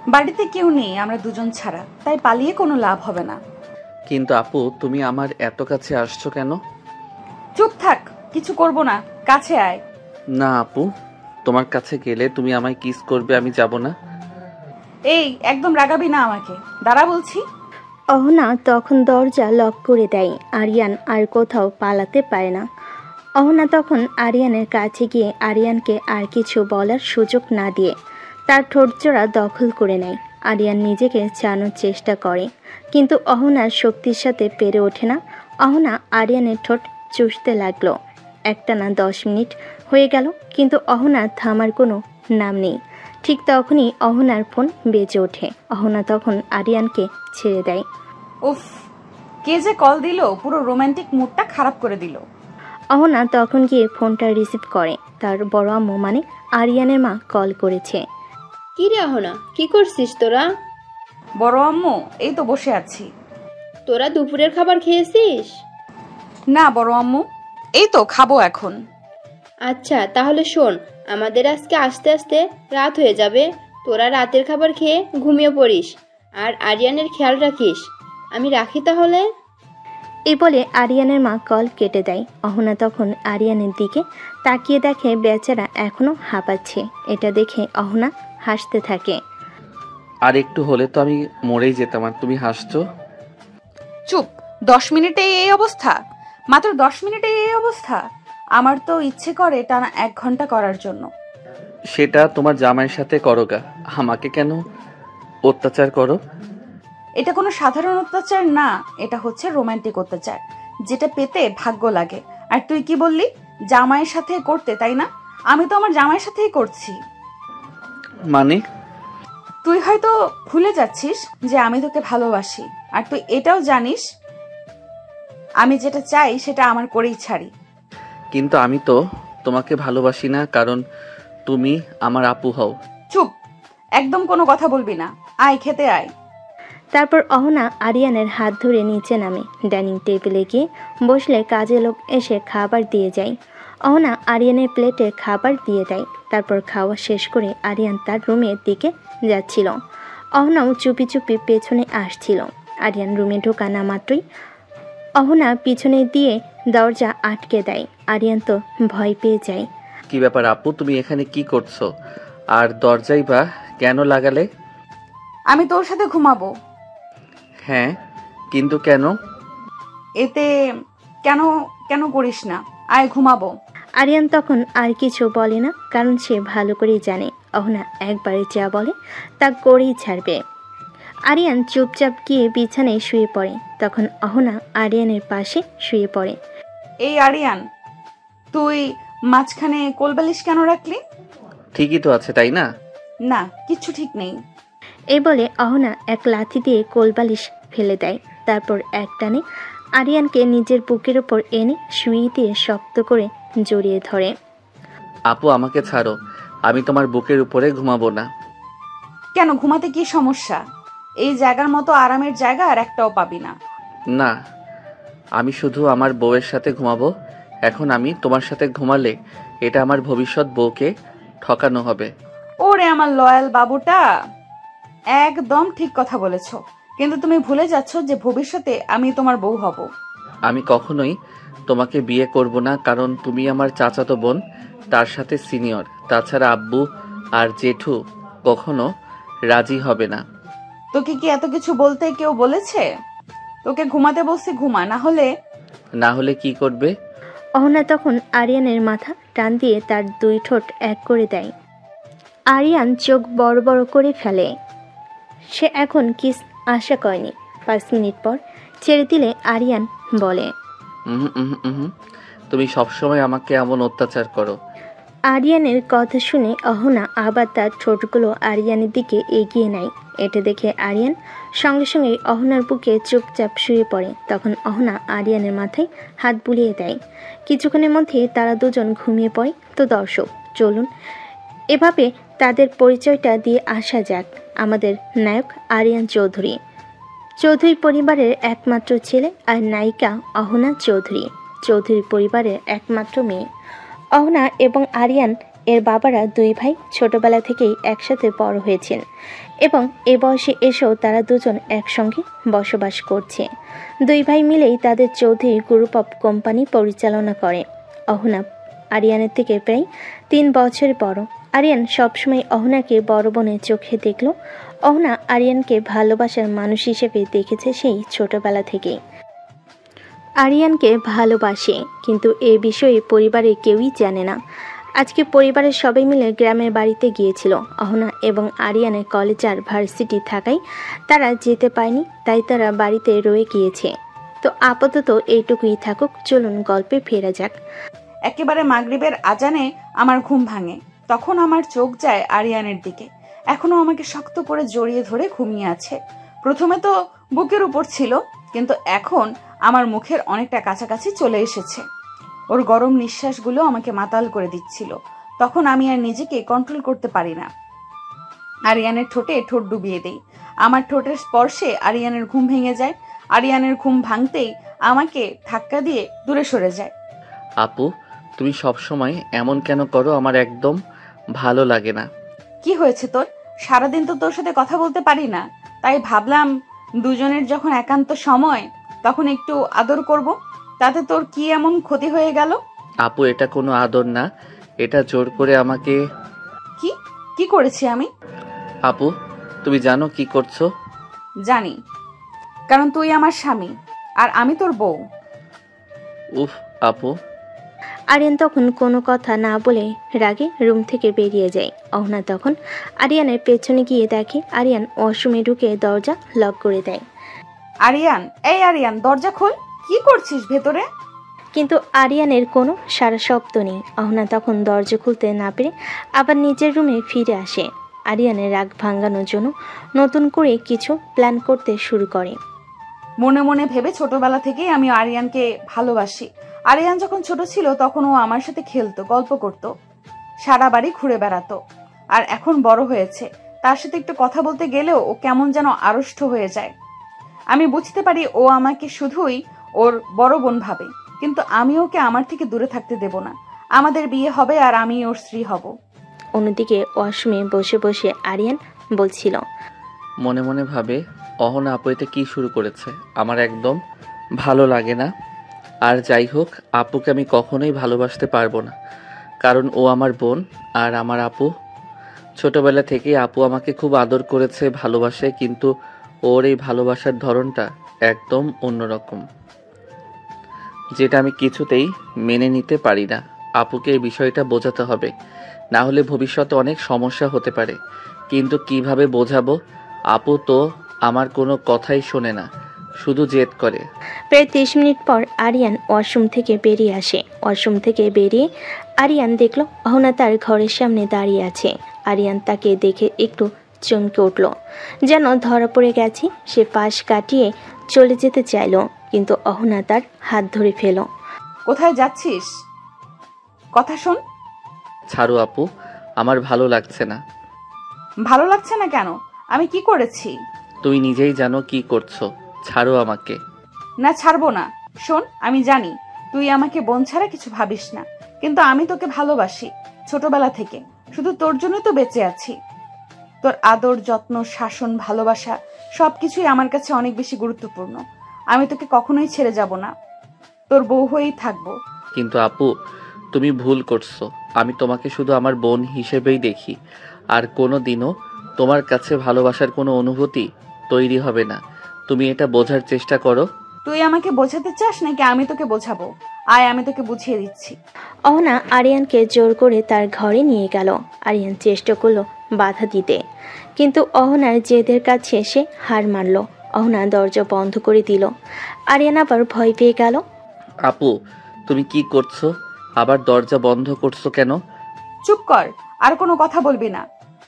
বাড়িতে কেউ নেই, আমরা দুজন ছাড়া, তাই পালিয়ে কোনো লাভ হবে না। কিন্তু আপু, তুমি আমার এত কাছে আসছো কেন? চুপ থাক, কিছু করব না, কাছে আয়। না আপু, তোমার কাছে গেলে তুমি আমায় কিস করবে, আমি যাব না। এই একদম রাগাবি না আমাকে, দাঁড়া বলছি। অহনা তখন দরজা লক করে দেয়। আরিয়ান আর কোথাও পালাতে পারে না। অহনা তখন আরিয়ানের কাছে গিয়ে আরিয়ানকে আর কিছু বলার সুযোগ না দিয়ে তার ঠোঁটজোড়া দখল করে নেয়। আরিয়ান নিজেকে চানোর চেষ্টা করে, কিন্তু অহনার শক্তির সাথে পেরে ওঠে না। অহনা আরিয়ানের ঠোঁট চুষতে লাগলো। একটানা 10 মিনিট হয়ে গেল, কিন্তু অহনার থামার কোনো নাম নেই। ঠিক তখনই অহনার ফোন বেজে ওঠে। অহনা তখন আরিয়ানকে ছেড়ে দেয়। উফ, কে যে কল দিল, পুরো রোমান্টিক মুডটা খারাপ করে দিল। অহনা তখন গিয়ে ফোনটা রিসিভ করে। তার বড় আম্মু মানে আরিয়ানের মা কল করেছে। কি রে অহনা, কি করছিস তোরা? বড় আম্মু, এই তো বসে আছি। তোরা দুপুরের খাবার খেয়েছিস? না বড় আম্মু, এই তো খাবো এখন। আচ্ছা তাহলে শোন, আমাদের আজকে আস্তে আস্তে রাত হয়ে যাবে। তোরা রাতের খাবার খেয়ে ঘুমিয়ে পড়িস, আর আরিয়ানের খেয়াল রাখিস। আমি রাখি তাহলে। এই বলে আরিয়ানের মা কল কেটে দেয়। অহনা তখন আরিয়ানের দিকে তাকিয়ে দেখে বেচারা এখনো হাঁপাচ্ছে। এটা দেখে অহনা হাসতে থাকে। আর একটু হলে তো আমি মরেই যেতাম, আর তুমি হাসছো। চুপ, 10 মিনিটে এই অবস্থা? মাত্র 10 মিনিটে এই অবস্থা? আমার তো ইচ্ছে করে টানা 1 ঘন্টা করার জন্য। সেটা তোমার জামাইয়ের সাথে করো গা, আমাকে কেন অত্যাচার করো? এটা কোনো সাধারণ অত্যাচার না, এটা হচ্ছে রোমান্টিক অত্যাচার, যেটা পেতে ভাগ্য লাগে। আর তুই কি বললি, জামাইয়ের সাথে করতে, তাই না? আমি তো আমার জামাইয়ের সাথেই করছি। মানে? তুই হয়তো ভুলে যাচ্ছিস যে আমি তোকে ভালোবাসি, আর তুই এটাও জানিস আমি যেটা চাই সেটা আমার করেই ছাড়ি। কিন্তু আমি তো তোমাকে ভালোবাসি না, কারণ তুমি আমার আপু হও। চুপ, একদম কোনো কথা বলবি না। আয় খেতে আয়। তারপর অহনা আরিয়ানের হাত ধরে নিচে নামে। ডাইনিং টেবিলে গিয়ে বসলে কাজের লোক এসে খাবার দিয়ে যায়। অহনা আরিয়ানের প্লেটে খাবার দিয়ে দেয়। তারপর খাওয়া শেষ করে আরিয়ান তার রুমের দিকে যাচ্ছিল। অহনাও চুপি চুপি পেছনে আসছিল। আরিয়ান রুমে ঢোকা না মাত্রই অহনা পিছনে দিয়ে দরজা আটকে দেয়। আরিয়ান তো ভয় পেয়ে যায়। কি ব্যাপার আপু, তুমি এখানে কি করছো? আর দরজাই বা কেন লাগালে? আমি তোর সাথে ঘুমাবো। হ্যাঁ, কিন্তু কেন? এতে কেন কেন করিস না, আয় ঘুমাবো। আরিয়ান তখন আর কিছু বলে না, কারণ সে ভালো করেই জানে অহনা একবারে যা বলে তা করেই ছাড়বে। আরিয়ান চুপচাপ গিয়ে বিছানায় শুয়ে পড়ে। তখন অহনা আরিয়ানের পাশে শুয়ে পড়ে। এই আরিয়ান, তুই মাঝখানে কোলবালিশ কেন রাখলি? ঠিকই তো আছে, তাই না? না, কিচ্ছু ঠিক নেই। এই বলে অহনা এক লাথি দিয়ে কোলবালিশ ফেলে দেয়। তারপর এক টানে আরিয়ানকে নিজের বুকের ওপর এনে শুয়ে দিয়ে শক্ত করে জড়িয়ে ধরে। আপু, আমাকে ছাড়ো, আমি তোমার বুকের উপরে ঘুমাবো না। কেন, ঘুমাতে কি সমস্যা? এই জায়গার মতো আরামের জায়গা আর একটাও পাবি না। না, আমি শুধু আমার বউয়ের সাথে ঘুমাবো। এখন আমি তোমার সাথে ঘুমালে এটা আমার ভবিষ্যৎ বউকে ঠকানো হবে। ওরে আমার লয়াল বাবুটা, একদম ঠিক কথা বলেছো। কিন্তু তুমি ভুলে যাচ্ছ যে ভবিষ্যতে আমি তোমার বউ হব। আমি কখনোই তোমাকে বিয়ে করব না, কারণ তুমি আমার চাচাতো বোন, তার সাথে সিনিয়র। তাছাড়া আব্বু আর জেঠু কখনো রাজি হবে না। তোকে কি এত কিছু বলতে কেউ বলেছে? তোকে ঘুমাতে বলছি, ঘুমা, না হলে কি করবে? অহনা তখন আরিয়ানের মাথা টান দিয়ে তার 2 ঠোঁট এক করে দেয়। আরিয়ান চোখ বড় বড় করে ফেলে। সে এখন কিস আশা করেনি। 5 মিনিট পর ছেড়ে দিলে আরিয়ান বলে, তুমি সবসময় আমাকে এমন অত্যাচার করো। আরিয়ানের কথা শুনে অহনা আবার তার ঠোঁটগুলো আরিয়ানের দিকে এগিয়ে নেয়। এটা দেখে আরিয়ান সঙ্গে সঙ্গে অহনার বুকে চুপচাপ শুয়ে পড়ে। তখন অহনা আরিয়ানের মাথায় হাত বুলিয়ে দেয়। কিছুক্ষণের মধ্যে তারা দুজন ঘুমিয়ে পড়ে। তো দর্শক, চলুন এভাবে তাদের পরিচয়টা দিয়ে আসা যাক। আমাদের নায়ক আরিয়ান চৌধুরী, চৌধুরী পরিবারের একমাত্র ছেলে, আর নায়িকা অহনা চৌধুরী, চৌধুরী পরিবারের একমাত্র মেয়ে। অহনা এবং আরিয়ান এর বাবারা দুই ভাই ছোটবেলা থেকেই একসাথে বড় হয়েছেন এবং এ বয়সে এসেও তারা দুজন একসঙ্গে বসবাস করছে। দুই ভাই মিলেই তাদের চৌধুরী গ্রুপ অফ কোম্পানি পরিচালনা করে। অহনা আরিয়ানের থেকে প্রায় 3 বছর বড়। আরিয়ান সবসময় অহনাকে বড় বোনের চোখে দেখল। অহনা আরিয়ানকে ভালোবাসার মানুষ হিসেবে দেখেছে সেই ছোটবেলা থেকেই। আরিয়ানকে ভালোবাসে, কিন্তু এ বিষয়ে পরিবারের কেউই জানে না। আজকে পরিবারের সবাই মিলে গ্রামের বাড়িতে গিয়েছিল। অহনা এবং আরিয়ানের কলেজ আর ভার্সিটি থাকায় তারা যেতে পারেনি, তাই তারা বাড়িতে রয়ে গিয়েছে। তো আপাতত এইটুকুই থাকুক, চলুন গল্পে ফেরা যাক। একেবারে মাগরিবের আজানে আমার ঘুম ভাঙে। তখন আমার চোখ যায় আরিয়ানের দিকে। এখনো আমাকে শক্ত করে জড়িয়ে ধরে ঘুমিয়ে আছে। প্রথমে তো বুকের উপর ছিল, কিন্তু এখন আমার মুখের অনেকটা কাছাকাছি চলে এসেছে। ওর গরম নিঃশ্বাসগুলো আমাকে মাতাল করে দিচ্ছিল। তখন আমি আর নিজেকে কন্ট্রোল করতে পারি না। আরিয়ানের ঠোঁটে ঠোঁট ডুবিয়ে দেই। আমার ঠোঁটের স্পর্শে আরিয়ানের ঘুম ভেঙে যায়। আরিয়ানের ঘুম ভাঙতেই আমাকে ধাক্কা দিয়ে দূরে সরে যায়। আপু, তুমি সব সময় এমন কেন করো? আমার একদম ভালো লাগে না। কি হয়েছে তোর? সারাদিন তো তোর সাথে কথা বলতে পারি না, তাই ভাবলাম দুজনের যখন একান্ত সময় তখন একটু আদর করব। তাতে তোর কি এমন ক্ষতি হয়ে গেল? আপু, এটা কোনো আদর না, এটা জোর করে আমাকে। কি কি করেছি আমি? আপু, তুমি জানো কি করছো? জানি, কারণ তুই আমার স্বামী আর আমি তোর বউ। উফ আপু। আরিয়ান তখন কোনো কথা না বলে রাগে রুম থেকে বেরিয়ে যায়। অহনা তখন আরিয়ানের পেছনে গিয়ে দেখে আরিয়ান ওয়াশরুমে ঢুকে দরজা লক করে দেয়। আরিয়ান, এই আরিয়ান, দরজা খোল। কি করছিস ভেতরে? কিন্তু আরিয়ানের কোনো সারা শব্দ নেই। অহনা তখন দরজা খুলতে না পেরে আবার নিজের রুমে ফিরে আসে। আরিয়ানের রাগ ভাঙানোর জন্য নতুন করে কিছু প্ল্যান করতে শুরু করে। মনে মনে ভেবে ছোটবেলা থেকেই আমি আরিয়ানকে ভালোবাসি। আরিয়ান যখন ছোট ছিল তখন ও আমার সাথে খেলতো, গল্প করত, সারা বাড়ি ঘুরে বেড়াতো। আর এখন বড় হয়েছে, তার সাথে একটু কথা বলতে গেলেও ও কেমন যেন আড়ষ্ট হয়ে যায়। আমি বুঝতে পারি ও আমাকে শুধুই ওর বড় বোন ভাবে, কিন্তু আমি ওকে আমার থেকে দূরে থাকতে দেব না। আমাদের বিয়ে হবে আর আমি ওর স্ত্রী হব। অন্যদিকে ওয়াশরুমে বসে বসে আরিয়ান বলছিল, মনে মনে ভাবে, অহনা আপু এটা কি শুরু করেছে? আমার একদম ভালো লাগে না। আর যাই হোক, আপুকে আমি কখনোই ভালোবাসতে পারবো না, কারণ ও আমার বোন আর আমার আপু। ছোটবেলা থেকেই আপু আমাকে খুব আদর করেছে, ভালোবাসে, কিন্তু ওর এই ভালোবাসার ধরনটা একদম অন্যরকম, যেটা আমি কিছুতেই মেনে নিতে পারি না। আপুকে এই বিষয়টা বোঝাতে হবে, না হলে ভবিষ্যতে অনেক সমস্যা হতে পারে। কিন্তু কিভাবে বোঝাবো? আপু তো আমার কোনো কথাই শোনে না, শুধু জেদ করে। প্রায় 30 মিনিট পর আরিয়ান ওয়াশরুম থেকে বেরিয়ে আসে। ওয়াশরুম থেকে বেরিয়ে আরিয়ান দেখল অহনা তার ঘরের সামনে দাঁড়িয়ে আছে। আরিয়ান তাকে দেখে একটু চমকে উঠল, যেন ধরা পড়ে গেছে। সে পাশ কাটিয়ে চলে যেতে চাইল, কিন্তু অহনা তার হাত ধরে ফেল। কোথায় যাচ্ছিস? কথা শোন। ছাড়ো আপু, আমার ভালো লাগছে না। ভালো লাগছে না কেন? আমি কি করেছি? তুই নিজেই জানো কি করছো, ছাড়ো আমাকে। না, ছাড়বো না। শোন, আমি জানি তুই আমাকে বোন ছাড়া কিছু ভাবিস না, কিন্তু আমি তোকে ভালোবাসি ছোটবেলা থেকে। শুধু তোর জন্য তো বেঁচে আছি। তোর আদর, যত্ন, শাসন, ভালোবাসা সবকিছুই আমার কাছে অনেক বেশি গুরুত্বপূর্ণ। আমি তোকে কখনোই ছেড়ে যাব না, তোর বউ হয়েই থাকবো। কিন্তু আপু, তুমি ভুল করছো। আমি তোমাকে শুধু আমার বোন হিসেবেই দেখি, আর কোনো দিনও তোমার কাছে ভালোবাসার কোনো অনুভূতি তৈরি হবে না। তুমি এটা বোঝার চেষ্টা করো। তুই আমাকে বোঝাতে চাস নাকি আমি তোকে বোঝাবো? আয়, আমি তোকে বুঝিয়ে দিচ্ছি। অহনা আরিয়ানকে জোর করে তার ঘরে নিয়ে গেল। আরিয়ান চেষ্টা করলো বাধা দিতে, কিন্তু অহনার জেদের কাছে সে হার মানল। অহনা দরজা বন্ধ করে দিল। আরিয়ান আবার ভয় পেয়ে গেল। আপু, তুমি কি করছো? আবার দরজা বন্ধ করছো কেন? চুপ কর, আর কোনো কথা বলবি না,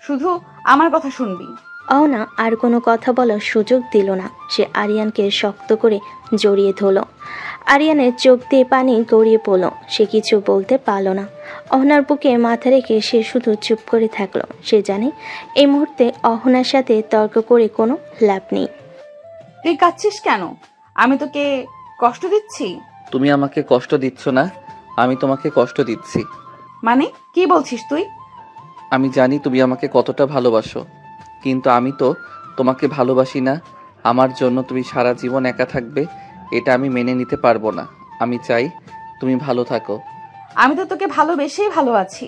শুধু আমার কথা শুনবি। অহনা আর কোনো কথা বলার সুযোগ দিল না। সে আরিয়ানকে শক্ত করে জড়িয়ে ধরল। আরিয়ানের চোখ দিয়ে পানি গড়িয়ে পড়ল। সে কিছু বলতে পারল না। অহনার বুকে মাথা রেখে সে শুধু চুপ করে থাকলো। সে জানে এই মুহূর্তে অহনার সাথে তর্ক করে কোনো লাভ নেই। তুই কাঁদছিস কেন? আমি তোকে কষ্ট দিচ্ছি? তুমি আমাকে কষ্ট দিচ্ছ না, আমি তোমাকে কষ্ট দিচ্ছি। মানে কি বলছিস তুই? আমি জানি তুমি আমাকে কতটা ভালোবাসো, কিন্তু আমি তো তোমাকে ভালোবাসি না। আমার জন্য তুমি সারা জীবন একা থাকবে, এটা আমি মেনে নিতে পারবো না। আমি চাই তুমি ভালো থাকো। আমি তো তোকে ভালোবেসেই ভালো আছি,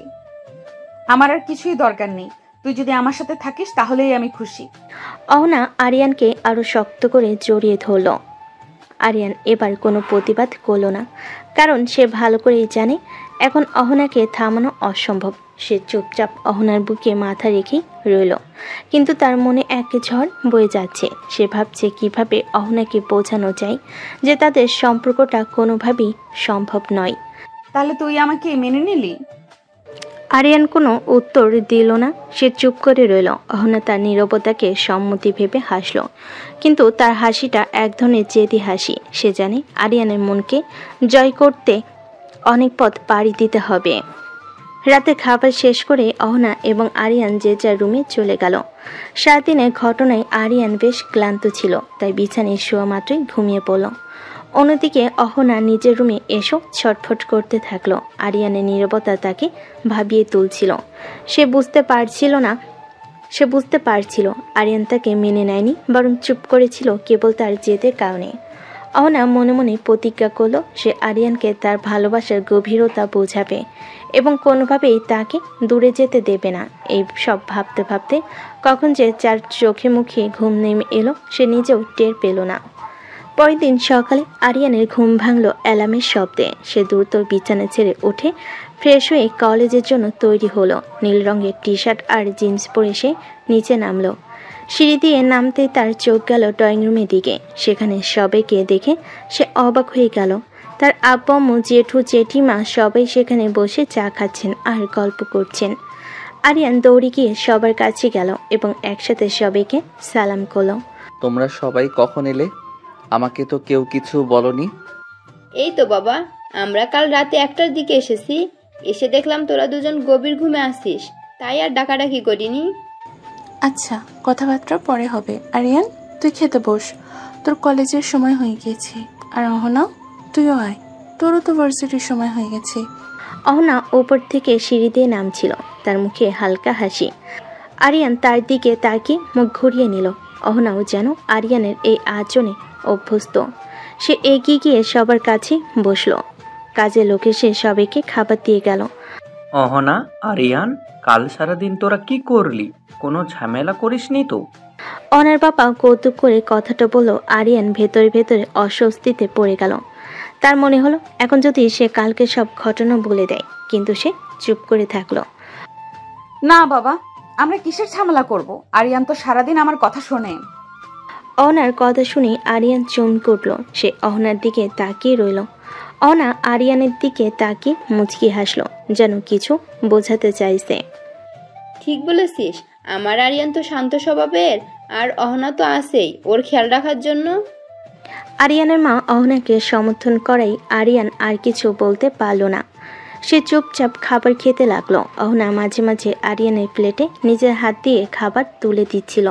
আমার আর কিছুই দরকার নেই। তুই যদি আমার সাথে থাকিস তাহলেই আমি খুশি। অহনা আরিয়ানকে আরো শক্ত করে জড়িয়ে ধরল। আরিয়ান এবার কোনো প্রতিবাদ করল না, কারণ সে ভালো করেই জানে এখন অহনাকে থামানো অসম্ভব। সে চুপচাপ অহনার বুকে মাথা রেখেই রইল, কিন্তু তার মনে এক ঝড় বয়ে যাচ্ছে। সে ভাবছে কিভাবে অহনাকে বোঝানো যায় যে তাদের সম্পর্কটা কোনোভাবেই সম্ভব নয়। তাহলে তুই আমাকে মেনে নিলি? আরিয়ান কোনো উত্তর দিল না, সে চুপ করে রইল। অহনা তার নীরবতাকে সম্মতি ভেবে হাসল, কিন্তু তার হাসিটা এক ধরনের জেদি হাসি। সে জানে আরিয়ানের মনকে জয় করতে অনেক পথ পাড়ি দিতে হবে। রাতে খাবার শেষ করে অহনা এবং আরিয়ান যে যার রুমে চলে গেল। সারাদিনের ঘটনায় আরিয়ান বেশ ক্লান্ত ছিল, তাই বিছানায় শোয়া মাত্রই ঘুমিয়ে পড়ল। অন্যদিকে অহনা নিজের রুমে এসো ছটফট করতে থাকলো। আরিয়ানের নীরবতা তাকে ভাবিয়ে তুলছিল। সে বুঝতে পারছিল আরিয়ান তাকে মেনে নেয়নি, বরং চুপ করেছিল কেবল তার জেদের কারণে। অহনা মনে মনে প্রতিজ্ঞা করলো সে আরিয়ানকে তার ভালোবাসার গভীরতা বোঝাবে এবং কোনোভাবেই তাকে দূরে যেতে দেবে না। এই সব ভাবতে ভাবতে কখন যে চার চোখে মুখে ঘুম নেমে এলো সে নিজেও টের পেল না। পরের দিন সকালে আরিয়ানের ঘুম ভাঙল অ্যালার্মের শব্দে। সে দ্রুত বিছানা ছেড়ে উঠে ফ্রেশ হয়ে কলেজের জন্য তৈরি হলো। নীল রঙের টি শার্ট আর জিন্স পরে সে নিচে নামলো। সিঁড়ি দিয়ে নামতেই তার চোখ গেল ড্রয়িং রুমের দিকে। সেখানে সবাইকে দেখে সে অবাক হয়ে গেল। তার আব্বু আম্মু, জেঠু জেঠিমা সবাই সেখানে বসে চা খাচ্ছেন আর গল্প করছেন। আরিয়ান দৌড়ে গিয়ে সবার কাছে গেল এবং একসাথে সবাইকে সালাম করলো। তোমরা সবাই কখন এলে? আমাকে তো কেউ কিছু বলনি। এই তো বাবা, আমরা কাল রাতে 1টার দিকে এসেছি। এসে দেখলাম তোরা দুজন গভীর ঘুমে আসিস, তাই আর ডাকাডাকি করিনি। আচ্ছা, কথাবার্তা পরে হবে। আরিয়ান, তুই খেতে বস, তোর কলেজের সময় হয়ে গিয়েছে। আর অহনা, তুইও আয়, তোরও তো ভার্সিটির সময় হয়ে গেছে। অহনা উপর থেকে সিঁড়ি দিয়ে নামছিল, তার মুখে হালকা হাসি। আরিয়ান তার দিকে তাকিয়ে মুখ ঘুরিয়ে নিল। অহনাও যেন আরিয়ানের এই আচরণে অভ্যস্ত। সে এগিয়ে গিয়ে সবার কাছে বসলো। কাজের লোক এসে সবাইকে খাবার দিয়ে গেল। অহনা, আরিয়ান, কাল সারাদিন তোরা কি করলি? কোনো ঝামেলা করিসনি তো? অনার বাবা কৌতুক করে কথাটা বলল। আরিয়ান ভেতরে ভেতরে অস্বস্তিতে পড়ে গেল। তার মনে হলো এখন যদি সে কালকে সব ঘটনা বলে দেয়, কিন্তু সে চুপ করে থাকলো। না বাবা, আমরা কিসের ঝামেলা করব? আরিয়ান তো সারাদিন আমার কথা শোনে। অহনার কথা শুনে আরিয়ান চমকে উঠল। সে অহনার দিকে তাকিয়ে রইল। অহনা আরিয়ানের দিকে তাকিয়ে মুচকি হাসলো, যেন কিছু বোঝাতে চাইছে। ঠিক বলেছিস, আমার আরিয়ান তো শান্ত স্বভাবের, আর অহনা তো আছেই ওর খেয়াল রাখার জন্য। আরিয়ানের মা অহনাকে সমর্থন করাই আরিয়ান আর কিছু বলতে পারল না। সে চুপচাপ খাবার খেতে লাগলো। অহনা মাঝে মাঝে আরিয়ানের প্লেটে নিজের হাত দিয়ে খাবার তুলে দিচ্ছিল।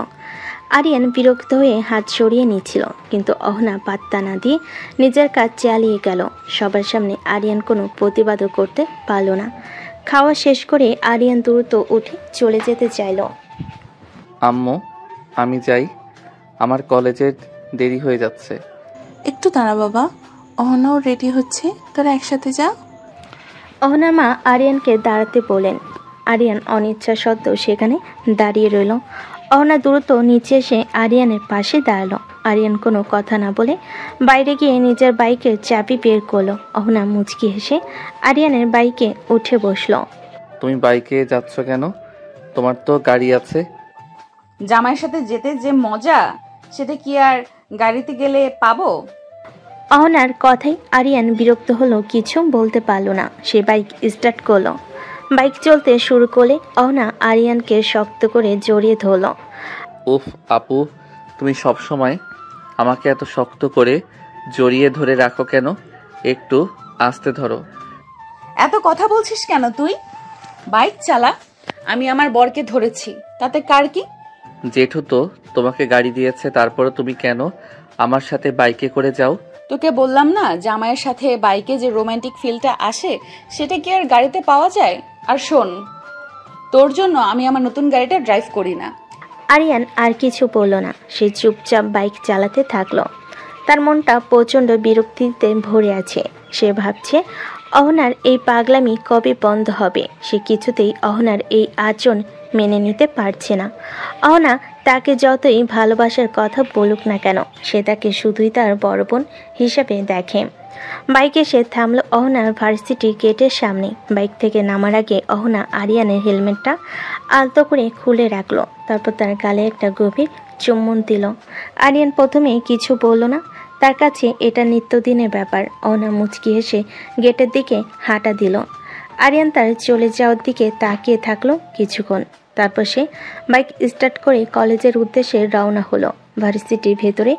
আরিয়ান বিরক্ত হয়ে হাত সরিয়ে নিচ্ছিল, কিন্তু অহনা পাত্তা না দিয়ে নিজের কাজ চালিয়ে গেল। সবার সামনে আরিয়ান কোনো প্রতিবাদও করতে পারল না। খাওয়া শেষ করে আরিয়ান দ্রুত উঠে চলে যেতে চাইল। আম্মু, আমি যাই, আমার কলেজের দেরি হয়ে যাচ্ছে। একটু দাঁড়া বাবা, অহনাও রেডি হচ্ছে, তোরা একসাথে যা। অহনার মা আরিয়ানকে দাঁড়াতে বলেন। আরিয়ান অনিচ্ছা সত্ত্বেও সেখানে দাঁড়িয়ে রইল। অহনা দ্রুত নিচে এসে আরিয়ানের পাশে দাঁড়ালো। আরিয়ান কোনো কথা না বলে বাইরে গিয়ে নিজের বাইকের চাবি বের করলো। অহনা মুচকি হেসে আরিয়ানের বাইকে উঠে বসলো। তুমি বাইকে যাচ্ছ কেন? তোমার তো গাড়ি আছে। জামাইয়ের সাথে যেতে যে মজা, সেটা কি আর গাড়িতে গেলে পাবো? অহনার কথায় আরিয়ান বিরক্ত হলো, কিছু বলতে পারলো না। সে বাইক স্টার্ট করলো। বাইক চলতে শুরু করলে অহনা আরিয়ানকে শক্ত করে জড়িয়ে ধরলো। উফ আপু, তুমি সব সময় আমাকে এত শক্ত করে জড়িয়ে ধরে রাখো কেন? একটু আস্তে ধরো। এত কথা বলছিস কেন তুই? বাইক চালা, আমি আমার বরকে ধরেছি, তাতে কার কি? জেঠু তো তোমাকে গাড়ি দিয়েছে, তারপরে তুমি কেন আমার সাথে বাইকে করে যাও? তোকে বললাম না, জামাইয়ের সাথে বাইকে যে রোমান্টিক ফিলটা আসে সেটা কি আর গাড়িতে পাওয়া যায়? আর শোন, তোর জন্য আমি আমার নতুন গাড়িটা ড্রাইভ করি না। আরিয়ান আর কিছু বলল না, সে চুপচাপ বাইক চালাতে থাকলো। তার মনটা প্রচণ্ড বিরক্তিতে ভরে আছে। সে ভাবছে অহনার এই পাগলামি কবে বন্ধ হবে। সে কিছুতেই অহনার এই আচরণ মেনে নিতে পারছে না। অহনা তাকে যতই ভালোবাসার কথা বলুক না কেন, সে তাকে শুধুই তার বড় বোন হিসাবে দেখে। বাইকে সে থামলো অহনার ভার্সিটির গেটের সামনে। বাইক থেকে নামার আগে অহনা আরিয়ানের হেলমেটটা আলতো করে খুলে রাখলো। তারপর তার গালে একটা গভীর চুম্বন দিল। আরিয়ান প্রথমে কিছু বলল না, তার কাছে এটা নিত্যদিনের ব্যাপার। অহনা মুচকি হেসে গেটের দিকে হাঁটা দিল। আরিয়ান তার চলে যাওয়ার দিকে তাকিয়ে থাকলো কিছুক্ষণ। তারপর সে বাইক স্টার্ট করে কলেজের উদ্দেশ্যে রওনা হলো। ভার্সিটির ভেতরে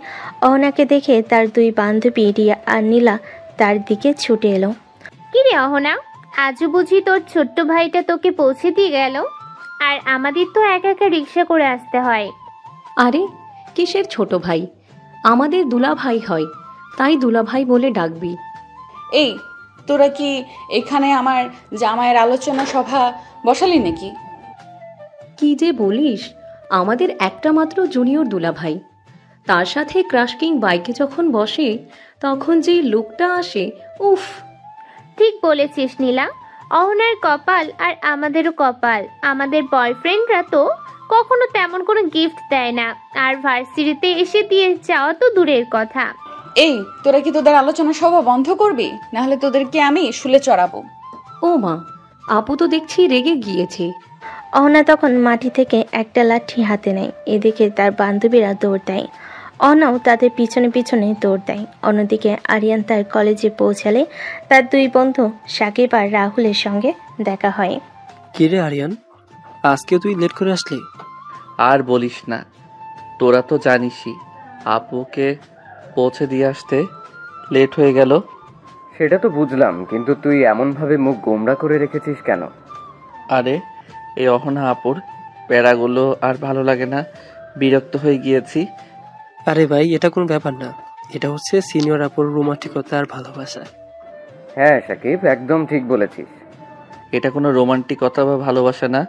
অহনাকে দেখে তার দুই বান্ধবী রিয়া আর নীলা তার দিকে ছুটে এলো। কি রে অহনা, আজও বুঝি তোর ছোট্ট ভাইটা তোকে পৌঁছে দিয়ে গেল? আর আমাদের তো একা একা রিক্সা করে আসতে হয়। আরে কিসের ছোট ভাই, আমাদের দুলা ভাই হয়, তাই দুলা ভাই বলে ডাকবি। এই, তোরা কি এখানে আমার জামাইয়ের আলোচনা সভা বসালি নাকি? কি যে বলিস, আমাদের একটা মাত্র জুনিয়র দুলা ভাই, তার সাথে ক্রাশ কিং বাইকে যখন বসে তখন যে লুকটা আসে, উফ। ঠিক বলেছিস নীলা, অহনার কপাল আর আমাদেরও কপাল। আমাদের বয়ফ্রেন্ডরা তো কখনো তেমন কোনো গিফট দেয় না, আর ভার্সিটিতে এসে দিয়ে যাওয়া তো দূরের কথা। এই, তোরা কি তোদের আলোচনা সভা বন্ধ করবি? নাহলে তোদেরকে আমি শুলে চড়াবো। ও মা, আপু তো দেখছি রেগে গিয়েছে। অহনা তখন মাটি থেকে একটা লাঠি হাতে নেয়। এদিকে তার বান্ধবীরা দৌড় দেয়। অহনাও তাদের পিছনে পিছনে দৌড় দেয়। অন্যদিকে আরিয়ান তার কলেজে পৌঁছালে তার দুই বন্ধু সাকিব আর রাহুলের সঙ্গে দেখা হয়। কিরে আরিয়ান, আজকে তুই লেট করে আসলি? আর বলিস না, তোরা তো জানিসই আপুকে পৌঁছে দিয়ে আসতে লেট হয়ে গেল। সেটা তো বুঝলাম, কিন্তু তুই এমনভাবে মুখ গোমড়া করে রেখেছিস কেন? আরে এই অহনা আপুর প্যারাগুলো আর ভালো লাগে না, বিরক্ত হয়ে গিয়েছি। আরে ভাই, এটা কোনো ব্যাপার না, এটা হচ্ছে সিনিয়র আপুর রোমান্টিকতা আর ভালোবাসা। হ্যাঁ সাকিব, একদম ঠিক বলেছিস। এটা কোনো রোমান্টিকতা বা ভালোবাসা না,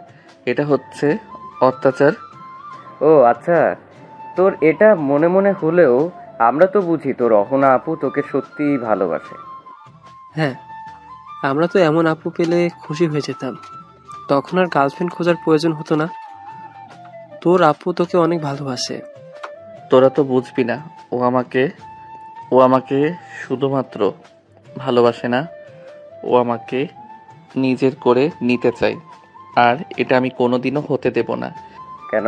এটা হচ্ছে অত্যাচার। ও আচ্ছা, তোর এটা মনে মনে হলেও আমরা তো বুঝি তোর অহনা আপু তোকে সত্যিই ভালোবাসে। হ্যাঁ, আমরা তো এমন আপু পেলে খুশি হয়ে যেতাম, তখন আর গার্লফ্রেন্ড খোঁজার প্রয়োজন হতো না। তোর আপু তোকে অনেক ভালোবাসে। তোরা তো বুঝবি না, ও আমাকে শুধুমাত্র ভালোবাসে না, ও আমাকে নিজের করে নিতে চাই, আর এটা আমি কোনোদিনও হতে দেব না। কেন?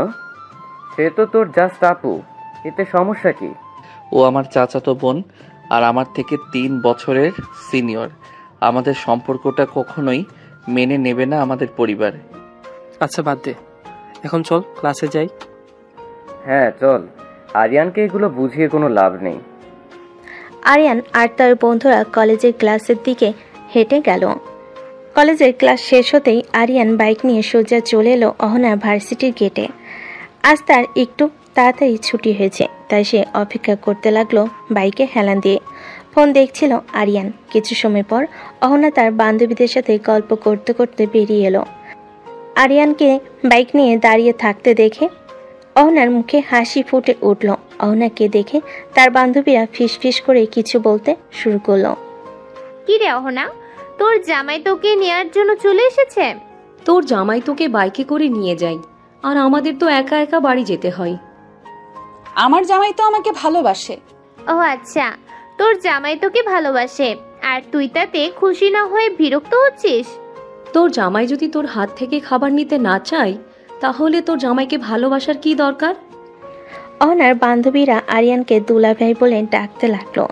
সে তো তোর জাস্ট আপু, এতে সমস্যা কি? ও আমার চাচাতো বোন আর আমার থেকে 3 বছরের সিনিয়র। আমাদের সম্পর্কটা কখনোই মেনে নেবে না আমাদের পরিবার। আচ্ছা বাদ দে, এখন চল ক্লাসে যাই। হ্যাঁ চল, আরিয়ানকে এগুলো বুঝিয়ে কোনো লাভ নেই। আরিয়ান আর তার বন্ধুরা কলেজের ক্লাসের দিকে হেঁটে গেল। কলেজের ক্লাস শেষ হতেই আরিয়ান বাইক নিয়ে সোজা চলে এলো অহনা ভার্সিটির গেটে। আজ তার একটু তাড়াতাড়ি ছুটি হয়েছে, তাই সে অপেক্ষা করতে লাগলো বাইকে হেলান দিয়ে। ফোন দেখছিল আরিয়ান। কিছু সময় পর অহনা তার বান্ধবীদের সাথে গল্প করতে করতে বেরিয়ে এলো। আরিয়ানকে বাইক নিয়ে দাঁড়িয়ে থাকতে দেখে অহনার মুখে হাসি ফুটে উঠল। অহনাকে দেখে তার বান্ধবীরা ফিসফিস করে কিছু বলতে শুরু করলো। কি রে অহনা, তোর জামাই তোকে নেয়ার জন্য চলে এসেছে? তোর জামাই তোকে বাইকে করে নিয়ে যায়, আর আমাদের তো একা একা বাড়ি যেতে হয়। আমার জামাই তো আমাকে ভালোবাসে। ও আচ্ছা, তোর জামাই তোকে ভালোবাসে আর তুই তাতে খুশি না হয়ে বিরক্ত হচ্ছিস? তোর জামাই যদি তোর হাত থেকে খাবার নিতে না চায়, তাহলে তোর জামাইকে ভালোবাসার কি দরকার? অহনার বান্ধবীরা আরিয়ানকে দুলাভাই বলে ডাকতে লাগলো।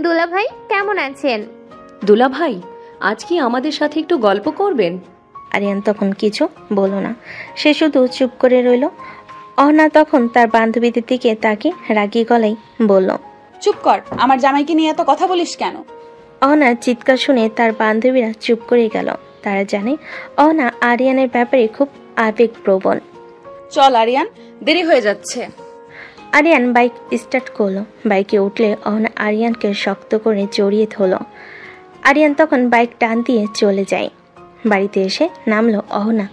দুলাভাই কেমন আছেন? দুলা ভাই, আজ কি আমাদের সাথে একটু গল্প করবেন? আরিয়ান তখন কিছু বলল না, সে শুধু চুপ করে রইল। অহনা তখন তার বান্ধবীদের দিকে তাকিয়ে রাগী গলায় বলল, চুপ কর, আমার জামাইকে নিয়ে এত কথা বলিস কেন? অহনার চিৎকার শুনে তার বান্ধবীরা চুপ করে গেল। তারা জানে অহনা আরিয়ানের ব্যাপারে খুব আবেগপ্রবণ। চল আরিয়ান, দেরি হয়ে যাচ্ছে। আরিয়ান বাইক স্টার্ট করলো। বাইকে উঠলে অহনা আরিয়ানকে শক্ত করে জড়িয়ে ধরল। আরিয়ান তখন বাইক টান দিয়ে চলে যায়। বাড়িতে এসে নামলো অহনা।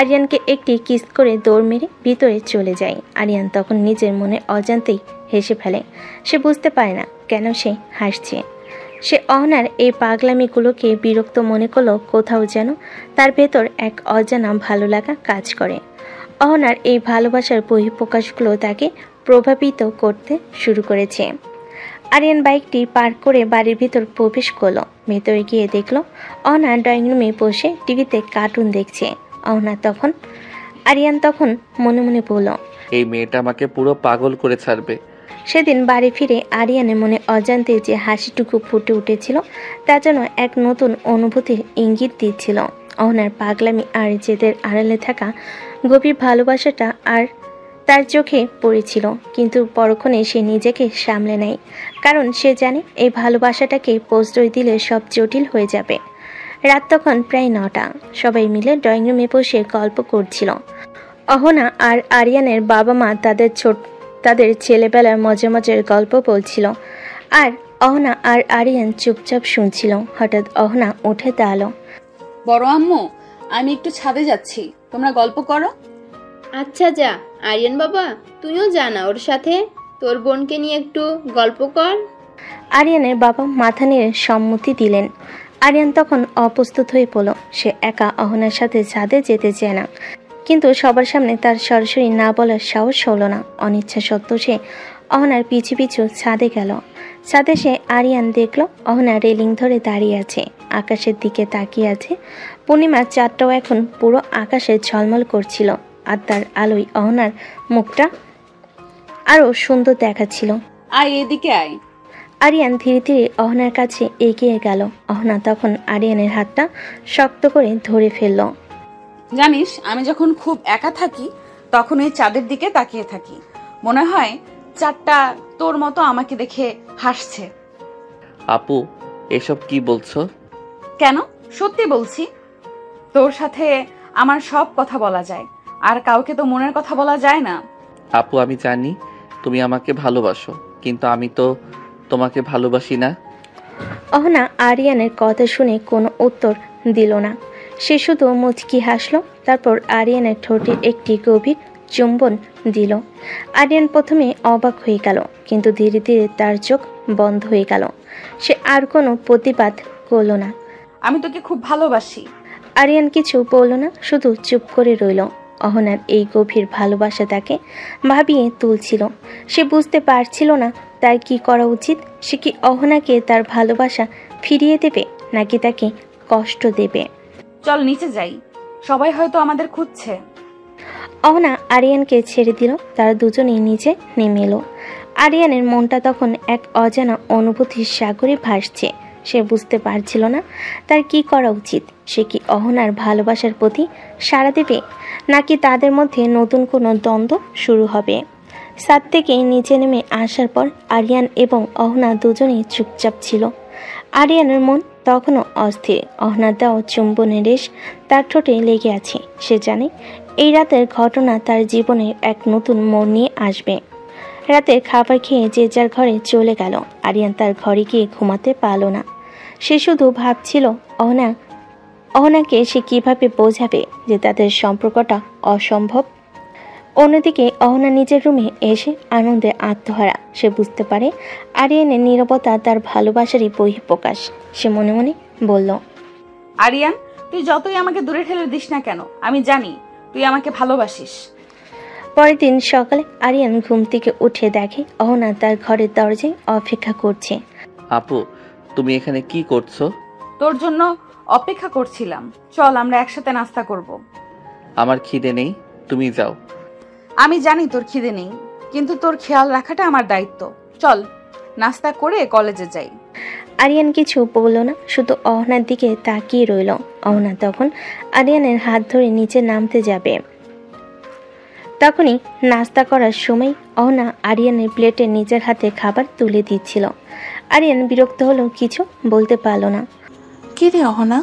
আরিয়ানকে একটি কিস করে দৌড় মেরে ভিতরে চলে যায়। আরিয়ান তখন নিজের মনে অজান্তেই হেসে ফেলে। সে বুঝতে পারে না কেন সে হাসছে। সে অহনার এই পাগলামিগুলোকে বিরক্ত মনে করলো। কোথাও যেন তার ভেতর এক অজানা ভালো লাগা কাজ করে। অহনার এই ভালোবাসার বহিঃপ্রকাশগুলো তাকে প্রভাবিত করতে শুরু করেছে। আরিয়ান বাইকটি পার্ক করে বাড়ির ভিতর প্রবেশ করলো। ভেতরে গিয়ে দেখলো অহনা ড্রয়িং রুমে বসে টিভিতে কার্টুন দেখছে। আরিয়ান তখন মনে মনে বলল, এই মেয়েটা আমাকে পুরো পাগল করে ছাড়বে। সেদিন বাড়ি ফিরে আরিয়ানের মনে অজান্তে যে হাসিটুকু ফুটে উঠেছিল তা যেন এক নতুন অনুভূতির ইঙ্গিত দিচ্ছিল। অহনার পাগলামি আর জেদের আড়ালে থাকা গভীর ভালোবাসাটা আর তার চোখে পড়েছিল, কিন্তু পরক্ষণে সে নিজেকে সামলে নেয়, কারণ সে জানে এই ভালোবাসাটাকে প্রশ্রয় দিলে সব জটিল হয়ে যাবে। রাত তখন প্রায় 9টা। সবাই মিলে ড্রয়িং রুমে বসে গল্প করছিল। অহনা আর আরিয়ানের বাবা মা তাদের ছেলেবেলার মজার মজার গল্প বলছিল, আর অহনা আর আরিয়ান চুপচাপ শুনছিল। হঠাৎ অহনা উঠে দাঁড়ালো। বড় আম্মু, আমি একটু ছাদে যাচ্ছি, তোমরা গল্প করো। আচ্ছা যা। আরিয়ান বাবা, তুইও জানা ওর সাথে, তোর বোনকে নিয়ে একটু গল্প কর। আরিয়ানের বাবা মাথা নেড়ে সম্মতি দিলেন। আরিয়ান তখন অপ্রস্তুত হয়ে পড়ল। সে একা অহনার সাথে ছাদে যেতে চায় না, কিন্তু সবার সামনে তার সরাসরি না বলার সাহস হলো না। অনিচ্ছা সত্ত্বেও সে অহনার পিছু পিছু ছাদে গেল। ছাদে সে আরিয়ান দেখল অহনা রেলিং ধরে দাঁড়িয়ে আছে, আকাশের দিকে তাকিয়ে আছে। পূর্ণিমার চাঁদটাও এখন পুরো আকাশে ঝলমল করছিল, আর তার আলোয় অহনার মুখটা আরো সুন্দর দেখাচ্ছিল। আয় এদিকে আয়। আরিয়ান ধীরে ধীরে অহনার কাছে এগিয়ে গেল। অহনা তখন আরিয়ানের হাতটা শক্ত করে ধরে ফেলল। জানিস, আমি যখন খুব একা থাকি তখন এই চাঁদের দিকে তাকিয়ে থাকি, মনে হয় চাঁদটা তোর মতো আমাকে দেখে হাসছে। আপু, এসব কি বলছো? কেন, সত্যি বলছি। তোর সাথে আমার সব কথা বলা যায়, আর কাউকে তো মনের কথা বলা যায় না। আপু, আমি জানি তুমি আমাকে ভালোবাসো, কিন্তু আমি তো তোমাকে ভালোবাসি না। অহনা আরিয়ানের কথা শুনে কোনো উত্তর দিল না। সে শুধু মুচকি হাসলো, তারপর আরিয়ানের ঠোঁটে একটি গভীর চুম্বন দিল। আরিয়ান প্রথমে অবাক হয়ে গেল, কিন্তু ধীরে ধীরে তার চোখ বন্ধ হয়ে গেল। সে আর কোনো প্রতিবাদ করল না। আমি তোকে খুব ভালোবাসি। আরিয়ান কিছু বলল না, শুধু চুপ করে রইল। অহনার এই গভীর ভালোবাসা তাকে ভাবিয়ে তুলছিল। সে বুঝতে পারছিল না তার কি করা উচিত। সে কি অহনাকে তার ভালোবাসা ফিরিয়ে দেবে, নাকি তাকে কষ্ট দেবে? চল নিচে যাই, সবাই হয়তো আমাদের খুঁজছে। অহনা আরিয়ানকে ছেড়ে দিল। তারা দুজনেই নিচে নেমে এলো। আরিয়ানের মনটা তখন এক অজানা অনুভূতির সাগরে ভাসছে। সে বুঝতে পারছিল না তার কি করা উচিত। সে কি অহনার ভালোবাসার প্রতি সাড়া দেবে, নাকি তাদের মধ্যে নতুন কোনো দ্বন্দ্ব শুরু হবে? ছাদ থেকে নিচে নেমে আসার পর আরিয়ান এবং অহনা দুজনেই চুপচাপ ছিল। আরিয়ানের মন তখনও অস্থির। অহনার দেওয়া চুম্বনের রেশ তার ঠোঁটে লেগে আছে। সে জানে এই রাতের ঘটনা তার জীবনের এক নতুন মোড় নিয়ে আসবে। রাতে খাবার খেয়ে যে যার ঘরে চলে গেল। আরিয়ান তার ঘরে গিয়ে ঘুমাতে পারল না। সে শুধু ভাবছিল অহনাকে সে কিভাবে বোঝাবে যে তাদের সম্পর্কটা অসম্ভব। অন্যদিকে অহনা নিজের রুমে এসে আনন্দে আত্মহারা। সে বুঝতে পারে আরিয়ানের নীরবতা তার ভালোবাসারই বহিঃপ্রকাশ। সে মনে মনে বলল, আরিয়ান, তুই যতই আমাকে দূরে ঠেলে দিস না কেন, আমি জানি তুই আমাকে ভালোবাসিস। পরের দিন সকালে আরিয়ান ঘুম থেকে উঠে দেখে অহনা তার ঘরের দরজায় অপেক্ষা করছে। আপু, তুমি এখানে কি করছো? তোর জন্য অপেক্ষা করছিলাম, চল আমরা একসাথে নাস্তা করব। আমার খিদে নেই, তুমি যাও। আমি জানি তোর খিদে নেই, কিন্তু তোর খেয়াল রাখাটা আমার দায়িত্ব। চল নাস্তা করে কলেজে যাই। আরিয়ান কিছু বলল না, শুধু অহনার দিকে তাকিয়ে রইল। অহনা তখন আরিয়ানের হাত ধরে নিচে নামতে যাবে। তখনই নাস্তা করার সময় অহনা আরিয়ানের প্লেটে নিজের হাতে খাবার তুলে দিচ্ছিল। আরিয়ান বিরক্ত হলো, কিছু বলতে পারল না। কি রে অহনা,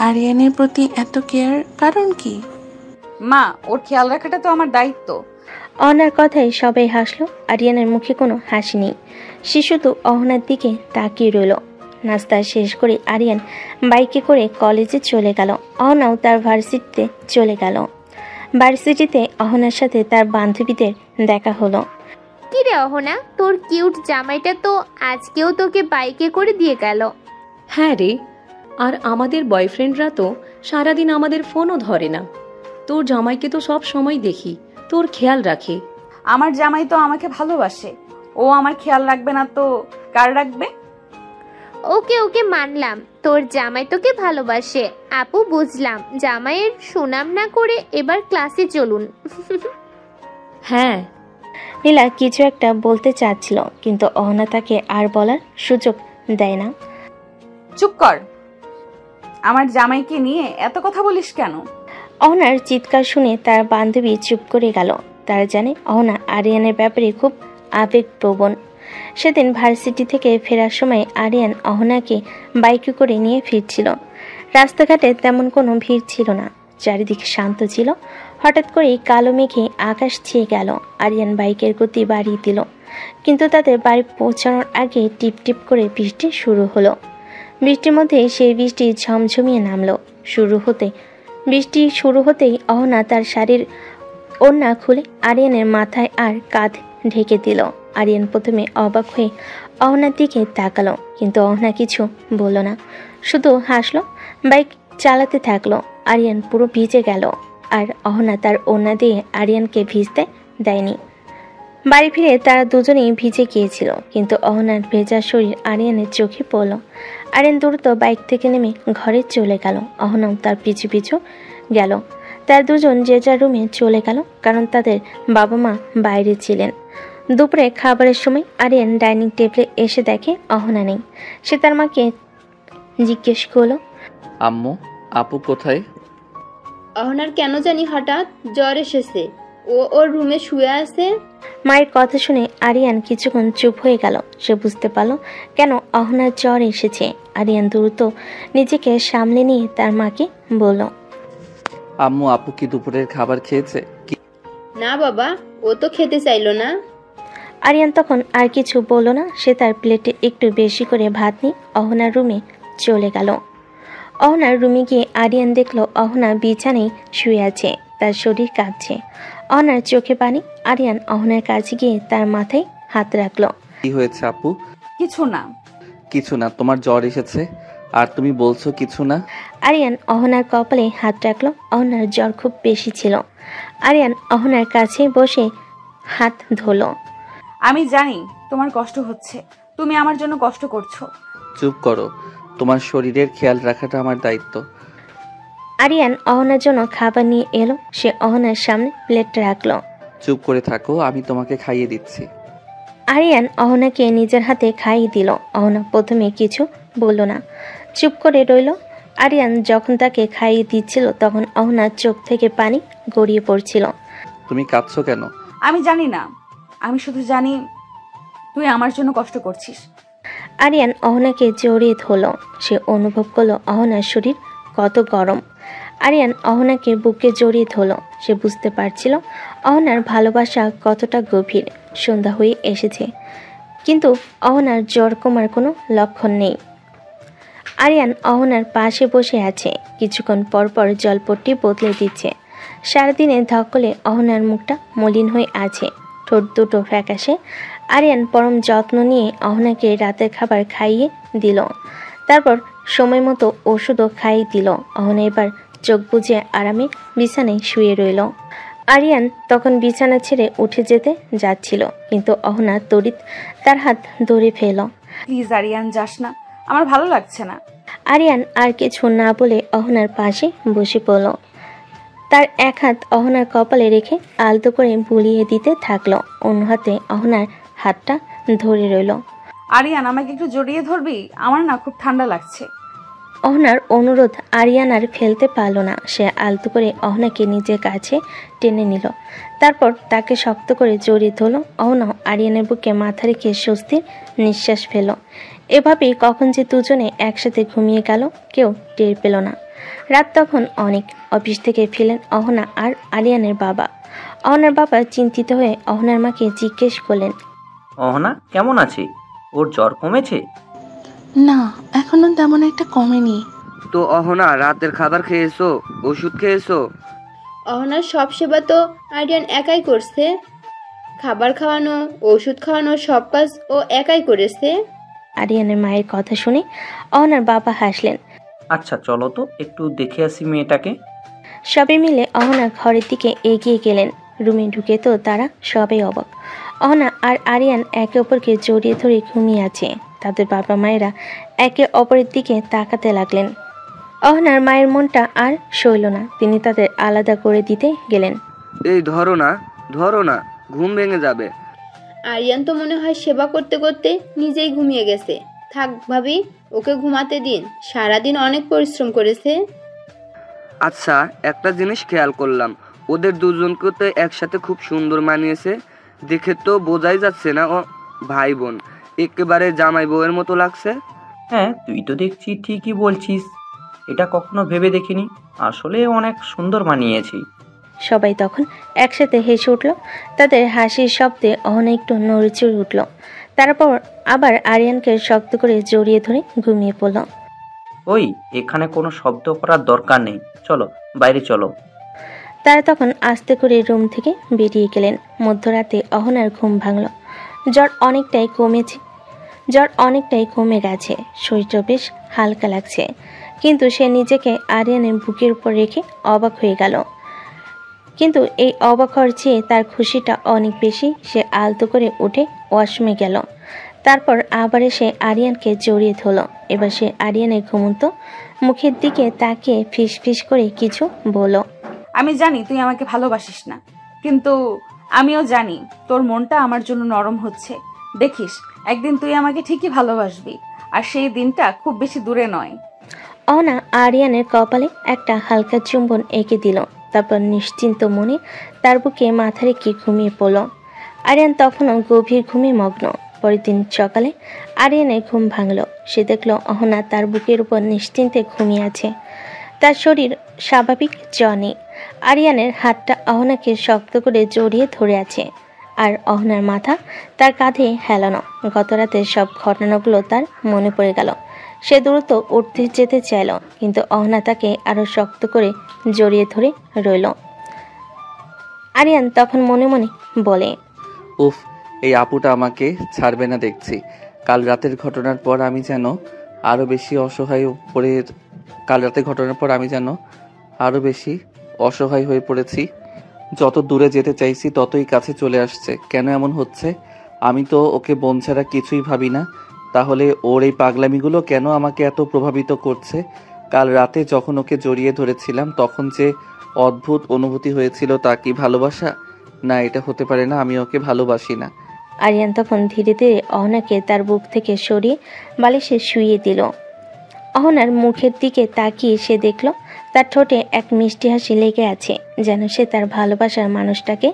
আরিয়ানের প্রতি এত কেয়ার কারণ কি? মা, ওর খেয়াল রাখাটা তো আমার দায়িত্ব। অহনার কথায় সবাই হাসলো। আরিয়ানের মুখে কোনো হাসি নেই। সে শুধু অহনার দিকে তাকিয়ে রইল। নাস্তা শেষ করে আরিয়ান বাইকে করে কলেজে চলে গেল। অহনাও তার ভার্সিটিতে চলে গেল। ভার্সিটিতে অহনার সাথে তার বান্ধবীদের দেখা হলো। কি রে অহনা, তোর কিউট জামাইটা তো আজকেও তোকে বাইকে করে দিয়ে গেল। হ্যাঁ রে, আর আমাদের বয়ফ্রেন্ডরা তো সারাদিন আমাদের ফোনও ধরে না। তোর জামাইকে তো সব সময় দেখি, তোর খেয়াল রাখে। আমার জামাই তো আমাকে ভালোবাসে, ও আমার খেয়াল রাখবে না তো কার রাখবে? ওকে ওকে মানলাম, তোর জামাই তোকে ভালোবাসে। আপু বুঝলাম, জামাইয়ের সুনাম না করে এবার ক্লাসে চলুন। হ্যাঁ। নীলা কিছু একটা বলতে চাচ্ছিল, কিন্তু অহনা তাকে আর বলার সুযোগ দেয় না। চুপ কর, আমার জামাইকে নিয়ে এত কথা বলিস কেন? অহনার চিৎকার শুনে তার বান্ধবী চুপ করে গেল। তারা জানে অহনা আরিয়ানের ব্যাপারে খুব আবেগপ্রবণ। সেদিন ভার্সিটি থেকে ফেরার সময় আরিয়ান অহনাকে বাইকে করে নিয়ে ফিরছিল। রাস্তাঘাটে তেমন কোনো ভিড় ছিল না, চারিদিকে শান্ত ছিল। হঠাৎ করেই কালো মেঘে আকাশ ছেয়ে গেল। আরিয়ান বাইকের গতি বাড়িয়ে দিল, কিন্তু তাদের বাড়ি পৌঁছানোর আগে টিপ টিপ করে বৃষ্টি শুরু হলো। বৃষ্টির মধ্যে সেই বৃষ্টি ঝমঝমিয়ে নামলো। বৃষ্টি শুরু হতেই অহনা তার শাড়ির ওড়না খুলে আরিয়ানের মাথায় আর কাঁধ ঢেকে দিল। আরিয়ান প্রথমে অবাক হয়ে অহনার দিকে তাকালো, কিন্তু অহনা কিছু বলল না, শুধু হাসলো। বাইক চালাতে থাকলো। আরিয়ান পুরো ভিজে গেল, আর অহনা তার ওড়না দিয়ে আরিয়ানকে ভিজতে দেয়নি। বাড়ি ফিরে তারা দুজনেই ভিজে গিয়েছিল, কিন্তু অহনার ভেজা শরীর আরিয়ানের চোখে পড়ল। আরিয়ান দ্রুত বাইক থেকে নেমে ঘরে চলে গেল। অহনাও তার পিছু পিছু গেল। তার দুজন যে যার রুমে চলে গেল, কারণ তাদের বাবা মা বাইরে ছিলেন। দুপুরে খাবারের সময় আরিয়ান ডাইনিং টেবিলে এসে দেখে অহনা নেই। সে তার মাকে জিজ্ঞেস করলো, আম্মু, আপু কোথায়? অহনার কেন জানি হঠাৎ জ্বর এসেছে, ও ওর রুমে শুয়ে আছে। মায়ের কথা শুনে আরিয়ান কিছুক্ষণ চুপ হয়ে গেল। সে বুঝতে পারল কেন অহনার জ্বর এসেছে। আরিয়ান দ্রুত নিজেকে সামলে নিয়ে তার মাকে বলল, আম্মু, আপু কি দুপুরের খাবার খেয়েছে? না বাবা, ও তো খেতে চাইলো না। আরিয়ান তখন আর কিছু বলল না। সে তার প্লেটে একটু বেশি করে ভাত নিয়ে অহনার রুমে চলে গেল। অহনার রুমে গিয়ে আরিয়ান দেখলো অহনা বিছানায় শুয়ে আছে, তার শরীর কাঁপছে। অহনার চোখে পানি। আরিয়ান অহনার কাছে গিয়ে তার মাথায় হাত রাখলো। কি হয়েছে আপু? কিছু না। কিছু না? তোমার জ্বর এসেছে আর তুমি বলছো কিছু না? আরিয়ান অহনার কপালে হাত রাখলো। অহনার জ্বর খুব বেশি ছিল। আরিয়ান অহনার কাছে বসে হাত ধরলো। আমি জানি তোমার কষ্ট হচ্ছে, তুমি আমার জন্য কষ্ট করছো। চুপ করো, তোমার শরীরের খেয়াল রাখাটা আমার দায়িত্ব। আরিয়ান অহনার জন্য খাবার নিয়ে এলো। সে অহনার সামনে প্লেটটা রাখলো। চুপ করে থাকো, আমি তোমাকে খাইয়ে দিচ্ছি। আরিয়ান অহনাকে নিজের হাতে খাইয়ে দিল। অহনা প্রথমে কিছু বলল না, চুপ করে রইল। আরিয়ান যখন তাকে খাইয়ে দিচ্ছিল, তখন অহনার চোখ থেকে পানি গড়িয়ে পড়ছিল। তুমি কাঁদছো কেন? আমি জানি না, আমি শুধু জানি তুই আমার জন্য কষ্ট করছিস। আরিয়ান অহনাকে জড়িয়ে ধরল। সে অনুভব করলো অহনার শরীর কত গরম। আরিয়ান অহনাকে বুকে জড়িয়ে ধরল। সে বুঝতে পারছিল অহনার ভালোবাসা কতটা গভীর। সন্ধ্যা হয়ে এসেছে, কিন্তু অহনার জ্বর কমার কোনো লক্ষণ নেই। আরিয়ান অহনার পাশে বসে আছে। কিছুক্ষণ পর পর জলপট্টি বদলে দিচ্ছে। সারাদিনে ধকলে অহনার মুখটা মলিন হয়ে আছে, ঠোঁট দুটো ফ্যাকাশে। আরিয়ান পরম যত্ন নিয়ে অহনাকে রাতের খাবার খাইয়ে দিল। তারপর সময় মতো ওষুধও খাইয়ে দিল। অহনা এবার চোখ বুজে আরামে বিছানায় শুয়ে রইল। আরিয়ান তখন বিছানা ছেড়ে উঠে যেতে যাচ্ছিল, কিন্তু অহনা তড়িৎ তার হাত ধরে ফেল। প্লিজ আরিয়ান, যাস না, আমার ভালো লাগছে না। আরিয়ান আর কিছু না বলে অহনার পাশে বসে পড়ল। তার এক হাত অহনার কপালে রেখে আলতো করে বুলিয়ে দিতে থাকলো। অন্য হাতে অহনার হাতটা ধরে রইল। আরিয়ান, আমাকে একটু জড়িয়ে ধরবি? আমার না খুব ঠান্ডা লাগছে। অহনার অনুরোধ আরিয়ান আর ফেলতে পারল না। সে আলতো করে অহনাকে নিজের কাছে টেনে নিল। তারপর তাকে শক্ত করে জড়িয়ে ধরল। অহনা আরিয়ানের বুকে মাথা রেখে স্বস্তির নিঃশ্বাস ফেল। এভাবেই কখন যে দুজনে একসাথে ঘুমিয়ে গেল কেউ টের পেল না। রাত তখন অনেক। অফিস থেকে ফিরলেন অহনা আর আরিয়ানের বাবা। অহনার বাবা চিন্তিত হয়ে অহনার মাকে জিজ্ঞেস করলেন, অহনা কেমন আছে? ওর জ্বর কমেছে? না, এখনো তেমন একটা কমেনি। তো অহনা, রাতের খাবার খেয়েছো? ওষুধ খেয়েছো? অহনার সব সেবা তো আরিয়ান একাই করছে। খাবার খাওয়ানো, ওষুধ খাওয়ানো, সব কাজ ও একাই করেছে। আরিয়ানের মায়ের কথা শুনে অহনার বাবা হাসলেন। আচ্ছা চলো তো একটু দেখে আসি মেয়েটাকে। সবাই মিলে অহনা ঘরের দিকে এগিয়ে গেলেন। রুমে ঢুকে তো তারা সবাই অবাক। অহনা আর আরিয়ান একে অপরকে জড়িয়ে ধরে ঘুমিয়ে আছে। তাদের বাবা মায়েরা একে অপরের দিকে তাকাতে লাগলেন। অহনার মায়ের মনটা আর সইল না, তিনি তাদের আলাদা করে দিতে গেলেন। এই ধরো না, ধরো না, ঘুম ভেঙে যাবে। আরিয়ান তো মনে হয় সেবা করতে করতে নিজেই ঘুমিয়ে গেছে। থাক ভাবি, ওকে ঘুমাতে দিন, সারাদিন অনেক পরিশ্রম করেছে। আচ্ছা, একটা জিনিস খেয়াল করলাম, ওদের দুজনকে তো একসাথে খুব সুন্দর মানিয়েছে। দেখে তো বোঝাই যাচ্ছে না ও ভাই বোন, একেবারে জামাই বউয়ের মতো লাগছে। হ্যাঁ, তুই তো দেখছি ঠিকই বলছিস। এটা কখনো ভেবে দেখিনি। আসলে অনেক সুন্দর মানিয়েছি। সবাই তখন একসাথে হেসে উঠল। তাদের হাসির শব্দে অহনা একটু নড়েচড়ে উঠল। তারপর আবার আরিয়ানকে শক্ত করে জড়িয়ে ধরে ঘুমিয়ে পড়ল। ওই, এখানে কোনো শব্দ করার দরকার নেই, চলো বাইরে চলো। তারা তখন আস্তে করে রুম থেকে বেরিয়ে গেলেন। মধ্যরাতে অহনার ঘুম ভাঙল। জ্বর অনেকটাই কমে গেছে, শরীরটা বেশ হালকা লাগছে। কিন্তু সে নিজেকে আরিয়ানের বুকের উপর রেখে অবাক হয়ে গেল। কিন্তু এই অবাক হওয়ার চেয়ে তার খুশিটা অনেক বেশি। সে আলতো করে উঠে ওয়াশরুমে গেল। তারপর আবার এসে আরিয়ানকে জড়িয়ে ধরল। এবার সে আরিয়ানের ঘুমন্ত মুখের দিকে তাকিয়ে ফিস ফিস করে কিছু বলল। আমি জানি তুই আমাকে ভালোবাসিস না, কিন্তু আমিও জানি তোর মনটা আমার জন্য নরম হচ্ছে। দেখিস, একদিন তুই আমাকে ঠিকই ভালোবাসবি, আর সেই দিনটা খুব বেশি দূরে নয়। অহনা আরিয়ানের কপালে একটা হালকা চুম্বন এঁকে দিল। তারপর নিশ্চিন্ত মনে তার বুকে মাথা রেখে ঘুমিয়ে পড়ল। আরিয়ান তখনও গভীর ঘুমে মগ্ন। পরের দিন সকালে আরিয়ানের ঘুম ভাঙল। সে দেখল অহনা তার বুকের উপর নিশ্চিন্তে ঘুমিয়ে আছে। তার শরীর স্বাভাবিক, জ্বর নেই। আরিয়ানের হাতটা অহনাকে শক্ত করে জড়িয়ে ধরে আছে, আর অহনার মাথা তার কাঁধে হেলানো। গত রাতের সব ঘটনাগুলো তার মনে পড়ে গেল। সে দ্রুত উঠতে যেতে চাইল, কিন্তু অহনা তাকে আরো শক্ত করে জড়িয়ে ধরে রইল। আরিয়ান তখন মনে মনে বলে, উফ, এই আপুটা আমাকে ছাড়বে না দেখছি। কাল রাতের ঘটনার পর আমি যেন আরও বেশি অসহায় হয়ে পড়েছি। যত দূরে যেতে চাইছি ততই কাছে চলে আসছে। কেন এমন হচ্ছে? আমি তো ওকে বোন ছাড়া কিছুই ভাবি না। তাহলে ওর এই পাগলামিগুলো কেন আমাকে এত প্রভাবিত করছে? কাল রাতে যখন ওকে জড়িয়ে ধরেছিলাম তখন যে অদ্ভুত অনুভূতি হয়েছিল, তা কি ভালোবাসা? না, এটা হতে পারে না, আমি ওকে ভালোবাসি না। আরিয়ান তখন ধীরে ধীরে অহনাকে তার বুক থেকে সরিয়ে বালিশে শুইয়ে দিল। অহনার মুখের দিকে তাকিয়ে সে দেখল তার ঠোঁটে এক মিষ্টি হাসি লেগে আছে, যেন সে তার ভালোবাসার মানুষটাকে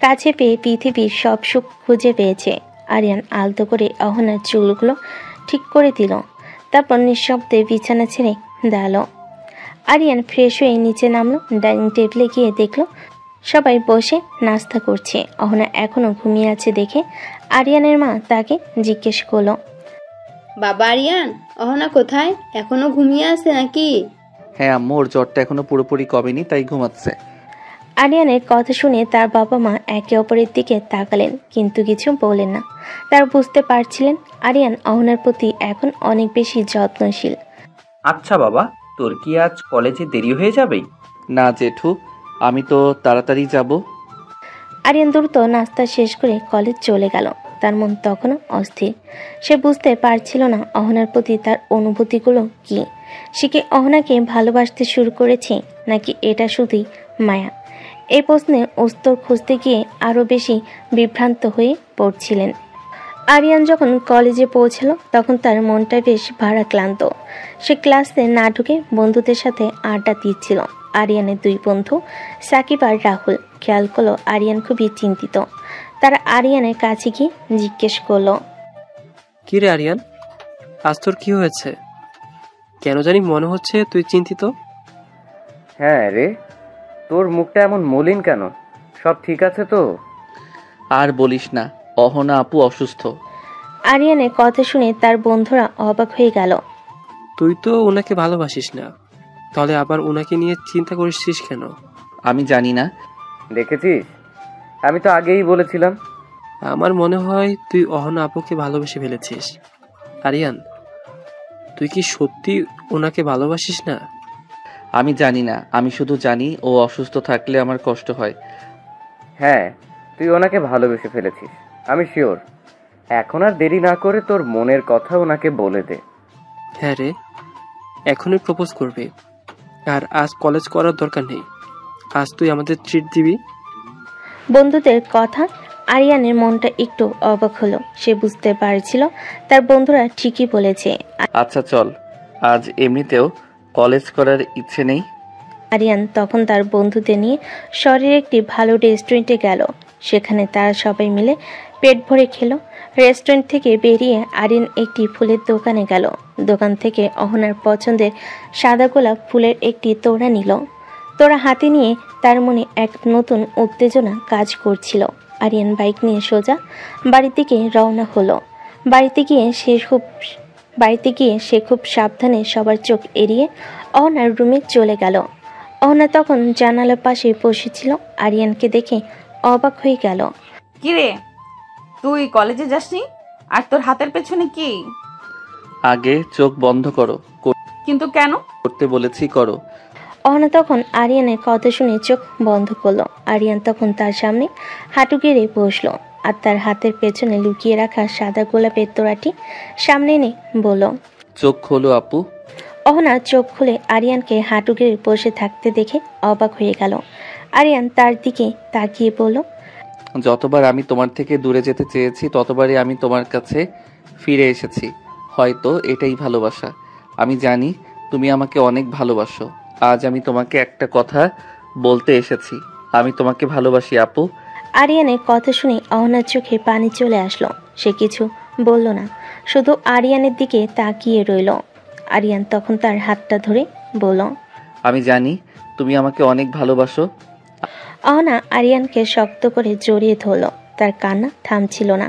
কাছে পেয়ে পৃথিবীর সব সুখ খুঁজে পেয়েছে। আরিয়ান আলতো করে অহনার চুলগুলো ঠিক করে দিল। তারপর নিঃশব্দে বিছানা ছেড়ে দাঁড়ালো। আরিয়ান ফ্রেশ হয়ে নিচে নামলো। ডাইনিং টেবিলে গিয়ে দেখলো সবাই বসে নাস্তা করছে। অহনা এখনো ঘুমিয়ে আছে দেখে আরিয়ানের মা তাকে জিজ্ঞেস করলো, বাবা আরিয়ান, অহনা কোথায়? এখনো ঘুমিয়ে আছে নাকি? হ্যাঁ আম্মু, ওর জ্বরটা এখনো পুরোপুরি কমেনি, তাই ঘুমাচ্ছে। আরিয়ানের কথা শুনে তার বাবা মা একে অপরের দিকে তাকালেন, কিন্তু কিছু বললেন না। তারা বুঝতে পারছিলেন আরিয়ান অহনার প্রতি এখন অনেক বেশি যত্নশীল। আচ্ছা বাবা, তোর কি আজ কলেজে দেরি হয়ে যাবে? না জেঠু, আমি তো তাড়াতাড়ি যাব। আরিয়ান দ্রুত নাস্তা শেষ করে কলেজ চলে গেল। তার মন তখনও অস্থির। সে বুঝতে পারছিল না অহনার প্রতি তার অনুভূতিগুলো কি। সে কি অহনাকে ভালোবাসতে শুরু করেছে, নাকি এটা শুধুই মায়া? এই প্রশ্নের উত্তর খুঁজতে গিয়ে আরও বেশি বিভ্রান্ত হয়ে পড়ছিলেন। আরিয়ান যখন কলেজে পৌঁছালো তখন তার মনটা বেশ ভারাক্লান্ত। সে ক্লাসে না ঢুকে বন্ধুদের সাথে আড্ডা দিচ্ছিল। আরিয়ানের দুই বন্ধু সাকিব আর রাহুল খেয়াল করলো আরিয়ান খুবই চিন্তিত। তারা আরিয়ানের কাছে গিয়ে জিজ্ঞেস করলো, কি রে আরিয়ান, আজ তোর কি হয়েছে? কেন জানি মনে হচ্ছে তুই চিন্তিত। হ্যাঁ রে, তোর মুখটা এমন মলিন কেন? সব ঠিক আছে তো? আর বলিস না, অহনা আপু অসুস্থ। আরিয়ানের কথা শুনে তার বন্ধুরা অবাক হয়ে গেল। তুই তো ওনাকে ভালোবাসিস না, তাহলে আবার ওনাকে নিয়ে চিন্তা করছিস কেন? আমি জানি না। দেখেছিস, আমি তো আগেই বলেছিলাম। আমার মনে হয় তুই অহনা আপুকে ভালোবেসে ফেলেছিস। আরিয়ান, তুই কি সত্যি ওনাকে ভালোবাসিস না? আমি জানি না, আমি শুধু জানি ও অসুস্থ থাকলে আমার কষ্ট হয়। হ্যাঁ, তুই ওনাকে ভালোবেসে ফেলেছিস, আমি শিওর। এখন আর দেরি না করে তোর মনের কথা ওনাকে বলে দে। হ্যাঁ রে, এখনই প্রপোজ করবে। আর আজ কলেজ করার দরকার নেই, আজ তুই আমাদের ট্রিট দিবি। বন্ধুদের কথা আরিয়ানের মনটা একটু অবাক হলো। সে বুঝতে পারছিল তার বন্ধুরা ঠিকই বলেছে। আচ্ছা চল, আজ এমনিতেও কলেজ করার ইচ্ছে নেই। আরিয়ান তখন তার বন্ধুদের নিয়ে শহরের একটি ভালো রেস্টুরেন্টে গেল। সেখানে তারা সবাই মিলে পেট ভরে খেলো। রেস্টুরেন্ট থেকে বেরিয়ে আরিয়ান একটি ফুলের দোকানে গেল। দোকান থেকে অহনার পছন্দের সাদা গোলাপ ফুলের একটি তোড়া নিল। তোড়া হাতে নিয়ে তার মনে এক নতুন উত্তেজনা কাজ করছিল। আরিয়ান বাইক নিয়ে সোজা বাড়ির দিকে রওনা হলো। বাড়িতে গিয়ে সে খুব সাবধানে সবার চোখ এড়িয়ে অহনার রুমে চলে গেল। অহনা তখন জানালার পাশে বসেছিল। আরিয়ানকে দেখে অবাক হয়ে গেল। কিরে, তুই কলেজে যাসনি? আর তোর হাতের পেছনে কি? আগে চোখ বন্ধ করো। কিন্তু কেন? করতে বলেছি, করো। অহনা তখন আরিয়ানের কথা শুনে চোখ বন্ধ করলো। আরিয়ান তখন তার সামনে হাঁটু গেড়ে বসলো আর তার হাতের পেছনে লুকিয়ে রাখা সাদা গোলাপের তোড়াটি সামনে এনে বলল, চোখ খোলো আপু। অহনা চোখ খুলে আরিয়ানকে হাঁটু গেড়ে বসে থাকতে দেখে অবাক হয়ে গেল। আরিয়ান তার দিকে তাকিয়ে বলল, যতবার আমি তোমার থেকে দূরে যেতে চেয়েছি ততবারই আমি তোমার কাছে ফিরে এসেছি। হয়তো এটাই ভালোবাসা। আমি জানি তুমি আমাকে অনেক ভালোবাসো। আজ আমি তোমাকে একটা কথা বলতে এসেছি, আমি তোমাকে ভালোবাসি আপু। আরিয়ানের কথা শুনে অহনার চোখে পানি চলে আসলো। সে কিছু বলল না, শুধু আরিয়ানের দিকে তাকিয়ে রইল। আরিয়ান তখন তার হাতটা ধরে বলল, আমি জানি তুমি আমাকে অনেক ভালোবাসো। অহনা আরিয়ানকে শক্ত করে জড়িয়ে ধরল। তার কান্না থামছিল না।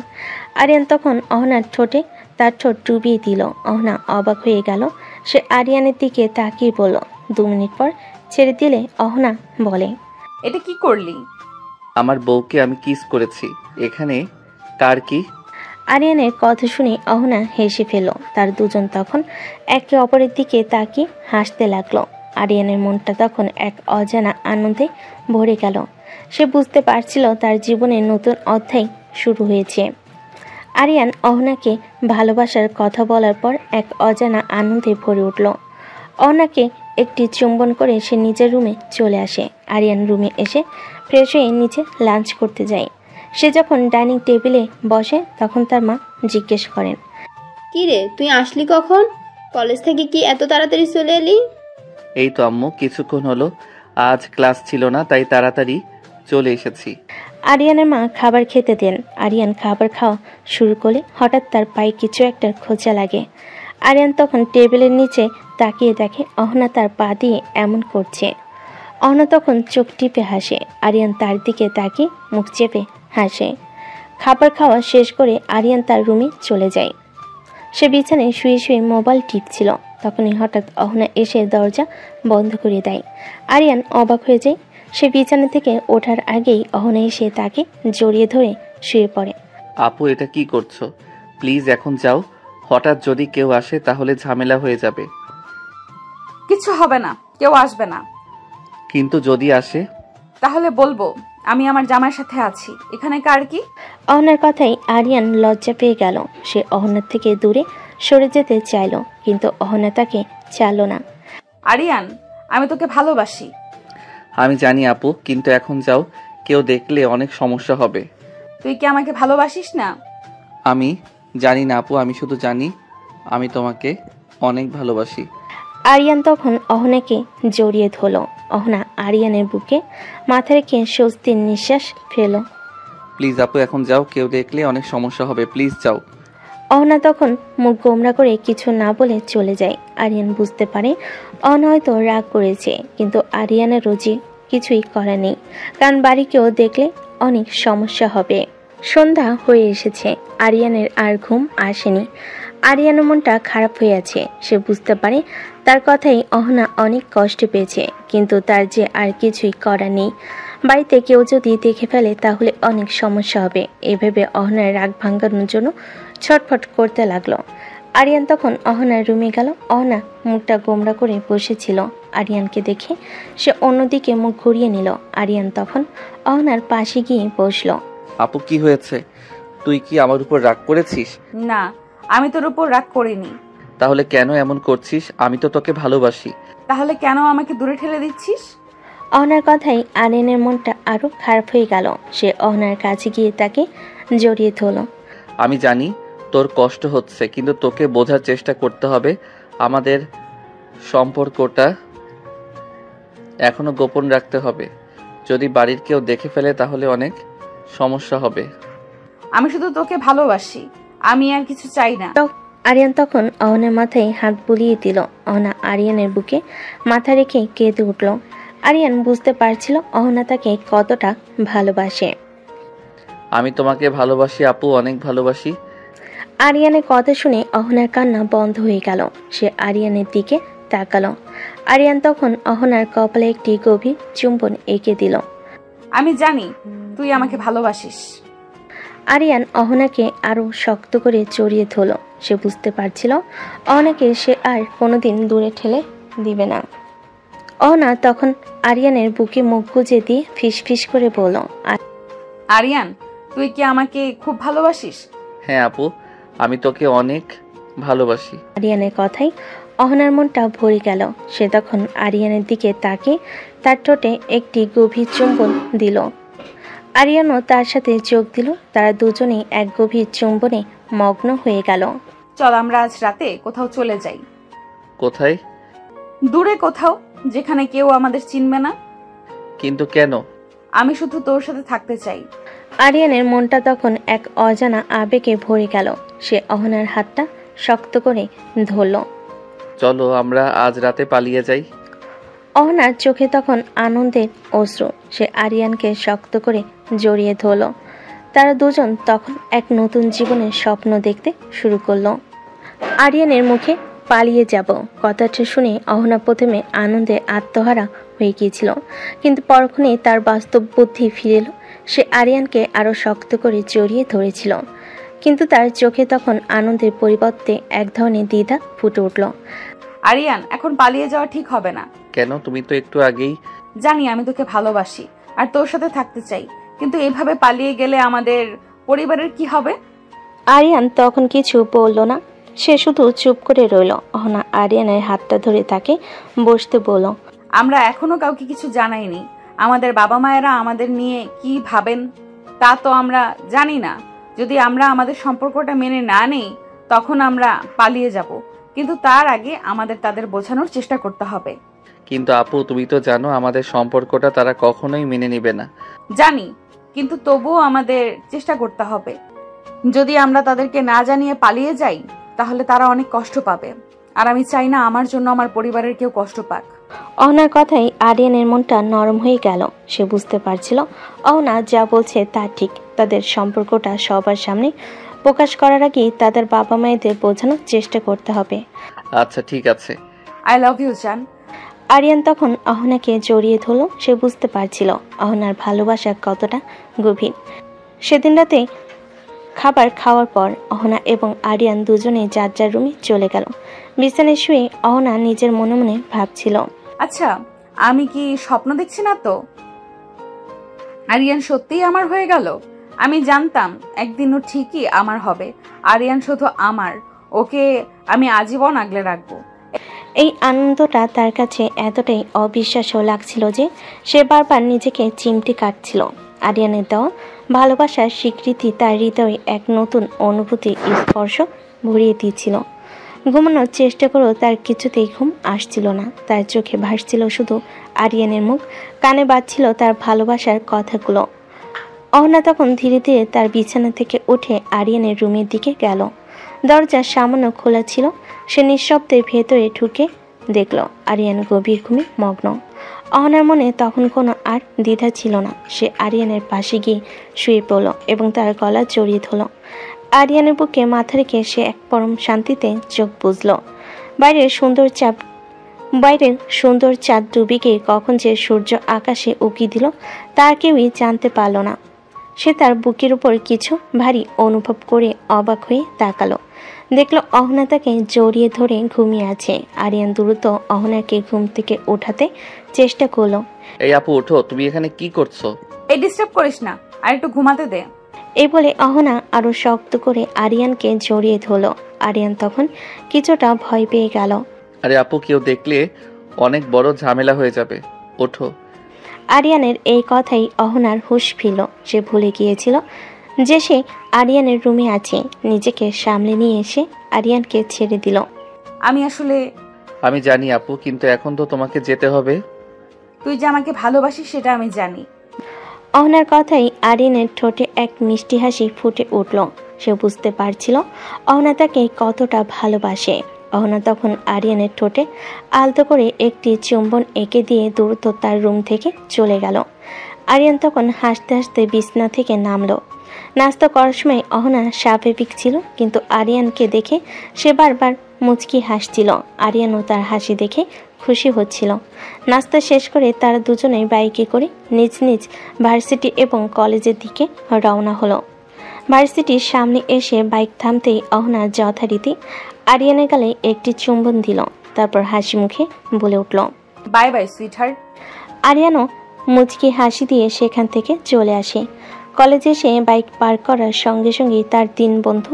আরিয়ান তখন অহনার ঠোঁটে তার ঠোঁট ডুবিয়ে দিল। অহনা অবাক হয়ে গেল। সে আরিয়ানের দিকে তাকিয়ে বলল। 2 মিনিট পর ছেড়ে দিলে অহনা বলে, এটা কি করলি? আমার বউকে আমি কিস করেছি। এখানে কার কি? আরিয়ানের কথা শুনে অহনা হেসে ফেলল। তার দুজন তখন একে অপরের দিকে তাকিয়ে হাসতে লাগলো। আরিয়ানের মনটা তখন এক অজানা আনন্দে ভরে গেল। সে বুঝতে পারছিল তার জীবনের নতুন অধ্যায় শুরু হয়েছে। আরিয়ান অহনাকে ভালোবাসার কথা বলার পর এক অজানা আনন্দে ভরে উঠল। অহনাকে একটি চুম্বন করে সে নিজের রুমে চলে আসে। আরিয়ান রুমে এসে ফ্রেশ হয়ে নিচে লাঞ্চ করতে যায়। সে যখন ডাইনিং টেবিলে বসে তখন তার মা জিজ্ঞেস করেন, কি রে, তুই আসলি কখন? কলেজ থেকে কি এত তাড়াতাড়ি চলে এলি? এই তো আম্মু, কিছুক্ষণ হলো। আজ ক্লাস ছিল না তাই তাড়াতাড়ি চলে এসেছি। আরিয়ানের মা খাবার খেতে দেন। আরিয়ান খাবার খাওয়া শুরু করলে হঠাৎ তার পায়ে কিছু একটা খোঁচা লাগে। আরিয়ান তখন টেবিলের নিচে তাকিয়ে দেখে অহনা তার পা দিয়ে এমন করছে। অহনা তখন চোখ টিপে হাসে। আরিয়ান তার দিকে তাকিয়ে মুখ চেপে হাসে। খাবার খাওয়া শেষ করে আরিয়ান তার রুমে চলে যায়। সে বিছানায় শুয়ে শুয়ে মোবাইল টিপছিল। তখনই হঠাৎ অহনা এসে দরজা বন্ধ করে দেয়। আরিয়ান অবাক হয়ে যায়। সে বিছানা থেকে ওঠার আগেই অহনা এসে তাকে জড়িয়ে ধরে শুয়ে পড়ে। আপু, এটা কি করছো? প্লিজ এখন যাও। হঠাৎ যদি কেউ আসে তাহলে ঝামেলা হয়ে যাবে। কিছু হবে না, কেউ আসবে না। কিন্তু যদি আসে? তাহলে বলবো আমি আমার জামাইয়ের সাথে আছি। এখানে কার কি? অহনার কথাই আরিয়ান লজ্জা পেয়ে গেল। সে অহনার থেকে দূরে সরে যেতে চাইল, কিন্তু অহনা তাকে চাইল না। আরিয়ান, আমি তোকে ভালোবাসি। আমি জানি আপু, কিন্তু এখন যাও, কেউ দেখলে অনেক সমস্যা হবে। তুই কি আমাকে ভালোবাসিস না? আমি জানি না আপু, আমি শুধু জানি আমি তোমাকে অনেক ভালোবাসি। আরিয়ান তখন অহনাকে জড়িয়ে ধরল। অহনা আরিয়ানের বুকে মাথা রেখে স্বস্তির নিঃশ্বাস ফেলল। প্লিজ আপু, এখন যাও, কেউ দেখলে অনেক সমস্যা হবে, প্লিজ যাও। অহনা তখন মুখ গোমরা করে কিছু না বলে চলে যায়। আরিয়ান বুঝতে পারে অহনা হয়তো রাগ করেছে, কিন্তু আরিয়ানের রোজি কিছুই করা নেই, কারণ বাড়ি কেউ দেখলে অনেক সমস্যা হবে। সন্ধ্যা হয়ে এসেছে, আরিয়ানের আর ঘুম আসেনি। আরিয়ানের মনটা খারাপ হয়ে আছে। সে বুঝতে পারে তার কথাই অহনা অনেক কষ্ট পেয়েছে, কিন্তু তার যে আর কিছুই করা নেই। বাড়িতে কেউ যদি দেখে ফেলে তাহলে অনেক সমস্যা হবে। এভাবে অহনার রাগ ভাঙানোর জন্য ছটফট করতে লাগলো। আরিয়ান তখন অহনার রুমে গেল। অহনা মুখটা গোমড়া করে বসেছিল। আরিয়ানকে দেখে সে অন্যদিকে মুখ ঘুরিয়ে নিল। আরিয়ান তখন অহনার পাশে গিয়ে বসলো। আপু কি হয়েছে? তুই কি আমার উপর রাগ করেছিস? না, আমি তোর উপর রাগ করিনি। তাহলে কেন এমন করছিস? আমি তো তোকে ভালোবাসি। তাহলে কেন আমাকে দূরে ঠেলে দিচ্ছিস? অহনার কথাই আরিয়ানের মনটা আরো খারাপ হয়ে গেল। সে অহনার কাছে গিয়ে তাকে জড়িয়ে ধরল। আমি জানি তোর কষ্ট হচ্ছে, কিন্তু তোকে বোঝার চেষ্টা করতে হবে। আমাদের সম্পর্কটা এখনো গোপন রাখতে হবে। যদি বাড়ির কেউ দেখে ফেলে তাহলে অনেক সমস্যা হবে। আমি শুধু তোকে ভালোবাসি, আমি আর কিছু চাই না। আরিয়ান তখন অহনার মাথায় হাত বুলিয়ে দিল। অহনা আরিয়ানের বুকে মাথা রেখে কেঁদে উঠল। আরিয়ান বুঝতে পারছিল অহনা তাকে কতটা ভালোবাসে। আমি তোমাকে ভালোবাসি আপু, অনেক ভালোবাসি। আরিয়ানের কথা শুনে অহনার কান্না বন্ধ হয়ে গেল। সে আরিয়ানের দিকে তাকালো। আরিয়ান তখন অহনার কপালে একটি গভীর চুম্বন এঁকে দিল। আমি জানি তুই আমাকে ভালোবাসিস। আরিয়ান অহনাকে আরো শক্ত করে জড়িয়ে ধরল। সে বুঝতে পারছিল অহনাকে সে আর কোনোদিন দূরে ঠেলে দিবে না। অহনা তখন আরিয়ানের বুকে মুখ গুজে দিয়ে ফিসফিস করে বলল, আরিয়ান, তুই কি আমাকে খুব ভালোবাসিস? হ্যাঁ আপু, আমি তোকে অনেক ভালোবাসি। আরিয়ানের কথাই অহনার মনটা ভরে গেল। সে তখন আরিয়ানের দিকে তাকিয়ে তার ঠোঁটে একটি গভীর চুম্বন দিল। আরিয়ানও তার সাথে যোগ দিল। তারা দুজনেই এক গভীর চুম্বনে মগ্ন হয়ে গেল। চল আমরা আজ রাতে কোথাও চলে যাই। কোথায়? দূরে কোথাও, যেখানে কেউ আমাদের চিনবে না। কিন্তু কেন? আমি শুধু তোর সাথে থাকতে চাই। আরিয়ানের মনটা তখন এক অজানা আবেগে ভরে গেল। সে অহনার হাতটা শক্ত করে ধরল। চলো আমরা আজ রাতে পালিয়ে যাই। অহনার চোখে তখন আনন্দের অশ্রু। সে আরিয়ানকে শক্ত করে জড়িয়ে ধরল। তারা দুজন তখন এক নতুন জীবনের স্বপ্ন দেখতে শুরু করলো। আরিয়ানের মুখে পালিয়ে যাব কথাটা শুনে অহনা প্রথমে আনন্দে আত্মহারা হয়ে গিয়েছিল, কিন্তু পরক্ষণেই তার বাস্তব বুদ্ধি ফিরে এলো। সে আরিয়ানকে আরো শক্ত করে জড়িয়ে ধরেছিল, কিন্তু তার চোখে তখন আনন্দের পরিবর্তে এক ধরনের দ্বিধা ফুটে উঠল। আরিয়ান, এখন পালিয়ে যাওয়া ঠিক হবে না। কেন? তুমি তো একটু আগেই। জানি আমি তোকে ভালোবাসি আর তোর সাথে থাকতে চাই, কিন্তু এভাবে পালিয়ে গেলে আমাদের পরিবারের কি হবে? আরিয়ান তখন কিছু বলল না। সে শুধু চুপ করে রইল। অহনা আরিয়ানের হাতটা ধরে তাকে বসতে বলল। আমরা এখনো কাউকে কিছু জানাইনি। আমাদের বাবা মায়েরা আমাদের নিয়ে কি ভাবেন তা তো আমরা জানি না। যদি আমরা আমাদের সম্পর্কটা মেনে না নেই তখন আমরা পালিয়ে যাব, কিন্তু তার আগে আমাদের তাদের বোঝানোর চেষ্টা করতে হবে। কিন্তু আপু, তুমি তো জানো আমাদের সম্পর্কটা তারা কখনোই মেনে নেবে না। জানি, কিন্তু তবুও আমাদের চেষ্টা করতে হবে। যদি আমরা তাদেরকে না জানিয়ে পালিয়ে যাই তাহলে তারা অনেক কষ্ট পাবে, আর আমি চাই না আমার জন্য আমার পরিবারের কেউ কষ্ট পাক। অহনার কথাই আরিয়ানের মনটা নরম হয়ে গেল। সে বুঝতে পারছিল অহনা যা বলছে তা ঠিক। তাদের সম্পর্কটা সবার সামনে প্রকাশ করার আগেই তাদের বাবা মায়েদের বোঝানোর চেষ্টা করতে হবে। আচ্ছা ঠিক আছে। আই লাভ ইউ জান। আরিয়ান তখন অহনাকে জড়িয়ে ধরল। সে বুঝতে পারছিল অহনার ভালোবাসা কতটা গভীর। সেদিন রাতে খাবার খাওয়ার পর অহনা এবং আরিয়ান দুজনে যার যার রুমে চলে গেল। বিছানায় শুয়ে অহনা নিজের মনে মনে ভাবছিল, আচ্ছা আমি কি স্বপ্ন দেখছি না তো? আরিয়ান সত্যিই আমার হয়ে গেল। আমি জানতাম একদিন ও ঠিকই আমার হবে। আরিয়ান শুধু আমার, ওকে আমি আজীবন আগলে রাখবো। এই আনন্দটা তার কাছে এতটাই অবিশ্বাস্য লাগছিল যে সে বারবার নিজেকে চিমটি কাটছিল। আরিয়ানের দেওয়া ভালোবাসার স্বীকৃতি তার হৃদয়ে এক নতুন অনুভূতির স্পর্শ ভরিয়ে দিয়েছিল। ঘুমানোর চেষ্টা করেও তার কিছুতেই ঘুম আসছিল না। তার চোখে ভাসছিল শুধু আরিয়ানের মুখ, কানে বাজছিল তার ভালোবাসার কথাগুলো। অহনা তখন ধীরে ধীরে তার বিছানা থেকে উঠে আরিয়ানের রুমের দিকে গেল। দরজা সামান্য খোলা ছিল। সে নিঃশব্দে ভেতরে ঢুকে দেখল আরিয়ান গভীর ঘুমে মগ্ন। অহনার মনে তখন কোনো আর দ্বিধা ছিল না। সে আরিয়ানের পাশে গিয়ে শুয়ে পড়ল এবং তার গলা জড়িয়ে ধরল। আরিয়ানের বুকে মাথা রেখে সে এক পরম শান্তিতে চোখ বুঝল। বাইরের সুন্দর চাঁদ ডুবে গিয়ে কখন যে সূর্য আকাশে উকি দিল তার কেউই জানতে পারল না। সে তার বুকের উপর কিছু ভারী অনুভব করে অবাক হয়ে তাকালো। দেখল অহনা তাকে জড়িয়ে ধরে ঘুমিয়ে আছে। আরিয়ান দ্রুত অহনাকে ঘুম থেকে ওঠাতে চেষ্টা করলো। এই আপু ওঠো, তুমি এখানে কি করছো? এই ডিস্টার্ব করিস না, আর একটু ঘুমাতে দে। এই বলে অহনা আরো শক্ত করে আরিয়ানকে জড়িয়ে ধরল। আরিয়ান তখন কিছুটা ভয় পেয়ে গেল। আরে আপু, কেউ দেখলে অনেক বড় ঝামেলা হয়ে যাবে, ওঠো। আরিয়ানের এই কথাই অহনার হুঁশ ফিরল। সে ভুলে গিয়েছিল যে সে আরিয়ানের রুমে আছে। নিজেকে সামলে নিয়ে এসে আরিয়ানকে ছেড়ে দিল। আমি জানি আপু, কিন্তু এখন তো তোমাকে যেতে হবে। তুই যে আমাকে ভালোবাসিস সেটা আমি জানি। অহনার কথাই আরিয়ানের ঠোঁটে এক মিষ্টি হাসি ফুটে উঠল। সে বুঝতে পারছিল অহনা তাকে কতটা ভালোবাসে। অহনা তখন আরিয়ানের ঠোঁটে আলতো করে একটি চুম্বন এঁকে দিয়ে দ্রুত তার রুম থেকে চলে গেল। আরিয়ান তখন হাসতে হাসতে বিছানা থেকে নামলো। নাস্তা করার সময় অহনা স্বাভাবিক ছিল, কিন্তু আরিয়ানকে দেখে সে বারবার মুচকি হাসছিল। আরিয়ানও তার হাসি দেখে খুশি হচ্ছিল। নাস্তা শেষ করে তারা দুজনেই বাইকে করে নিজ নিজ ভার্সিটি এবং কলেজের দিকে রওনা হলো। ভার্সিটির সামনে এসে বাইক থামতেই অহনা যথারীতি আরিয়ানের গালে একটি চুম্বন দিল। তারপর হাসি মুখে বলে উঠল, বাই বাই সুইটহার্ট। আরিয়ানও মুচকি হাসি দিয়ে সেখান থেকে চলে আসে। কলেজে এসে বাইক পার্ক করার সঙ্গে সঙ্গেই তার 3 বন্ধু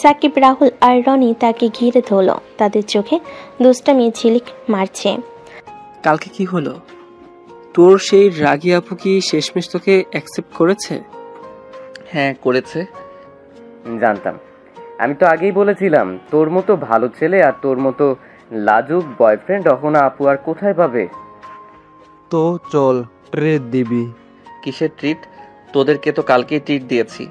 সাকিব, রাহুল আর রনি তাকে ঘিরে ধরল। তাদের চোখে দুষ্টামি ঝিলিক মারছে। কালকে কি হলো? তোর সেই রাগী আপু কি শেষমেশ তোকে অ্যাকসেপ্ট করেছে? হ্যাঁ, করেছে। জানতাম। আমি তো আগেই বলেছিলাম তোর মতো ভালো ছেলে আর তোর মতো লাজুক বয়ফ্রেন্ড অহনা আপু আর কোথায় পাবে। তো চল, ট্রিট দিবি। কিসের ট্রিট? তোদেরকে তো কালকেই ট্রিট দিয়েছি।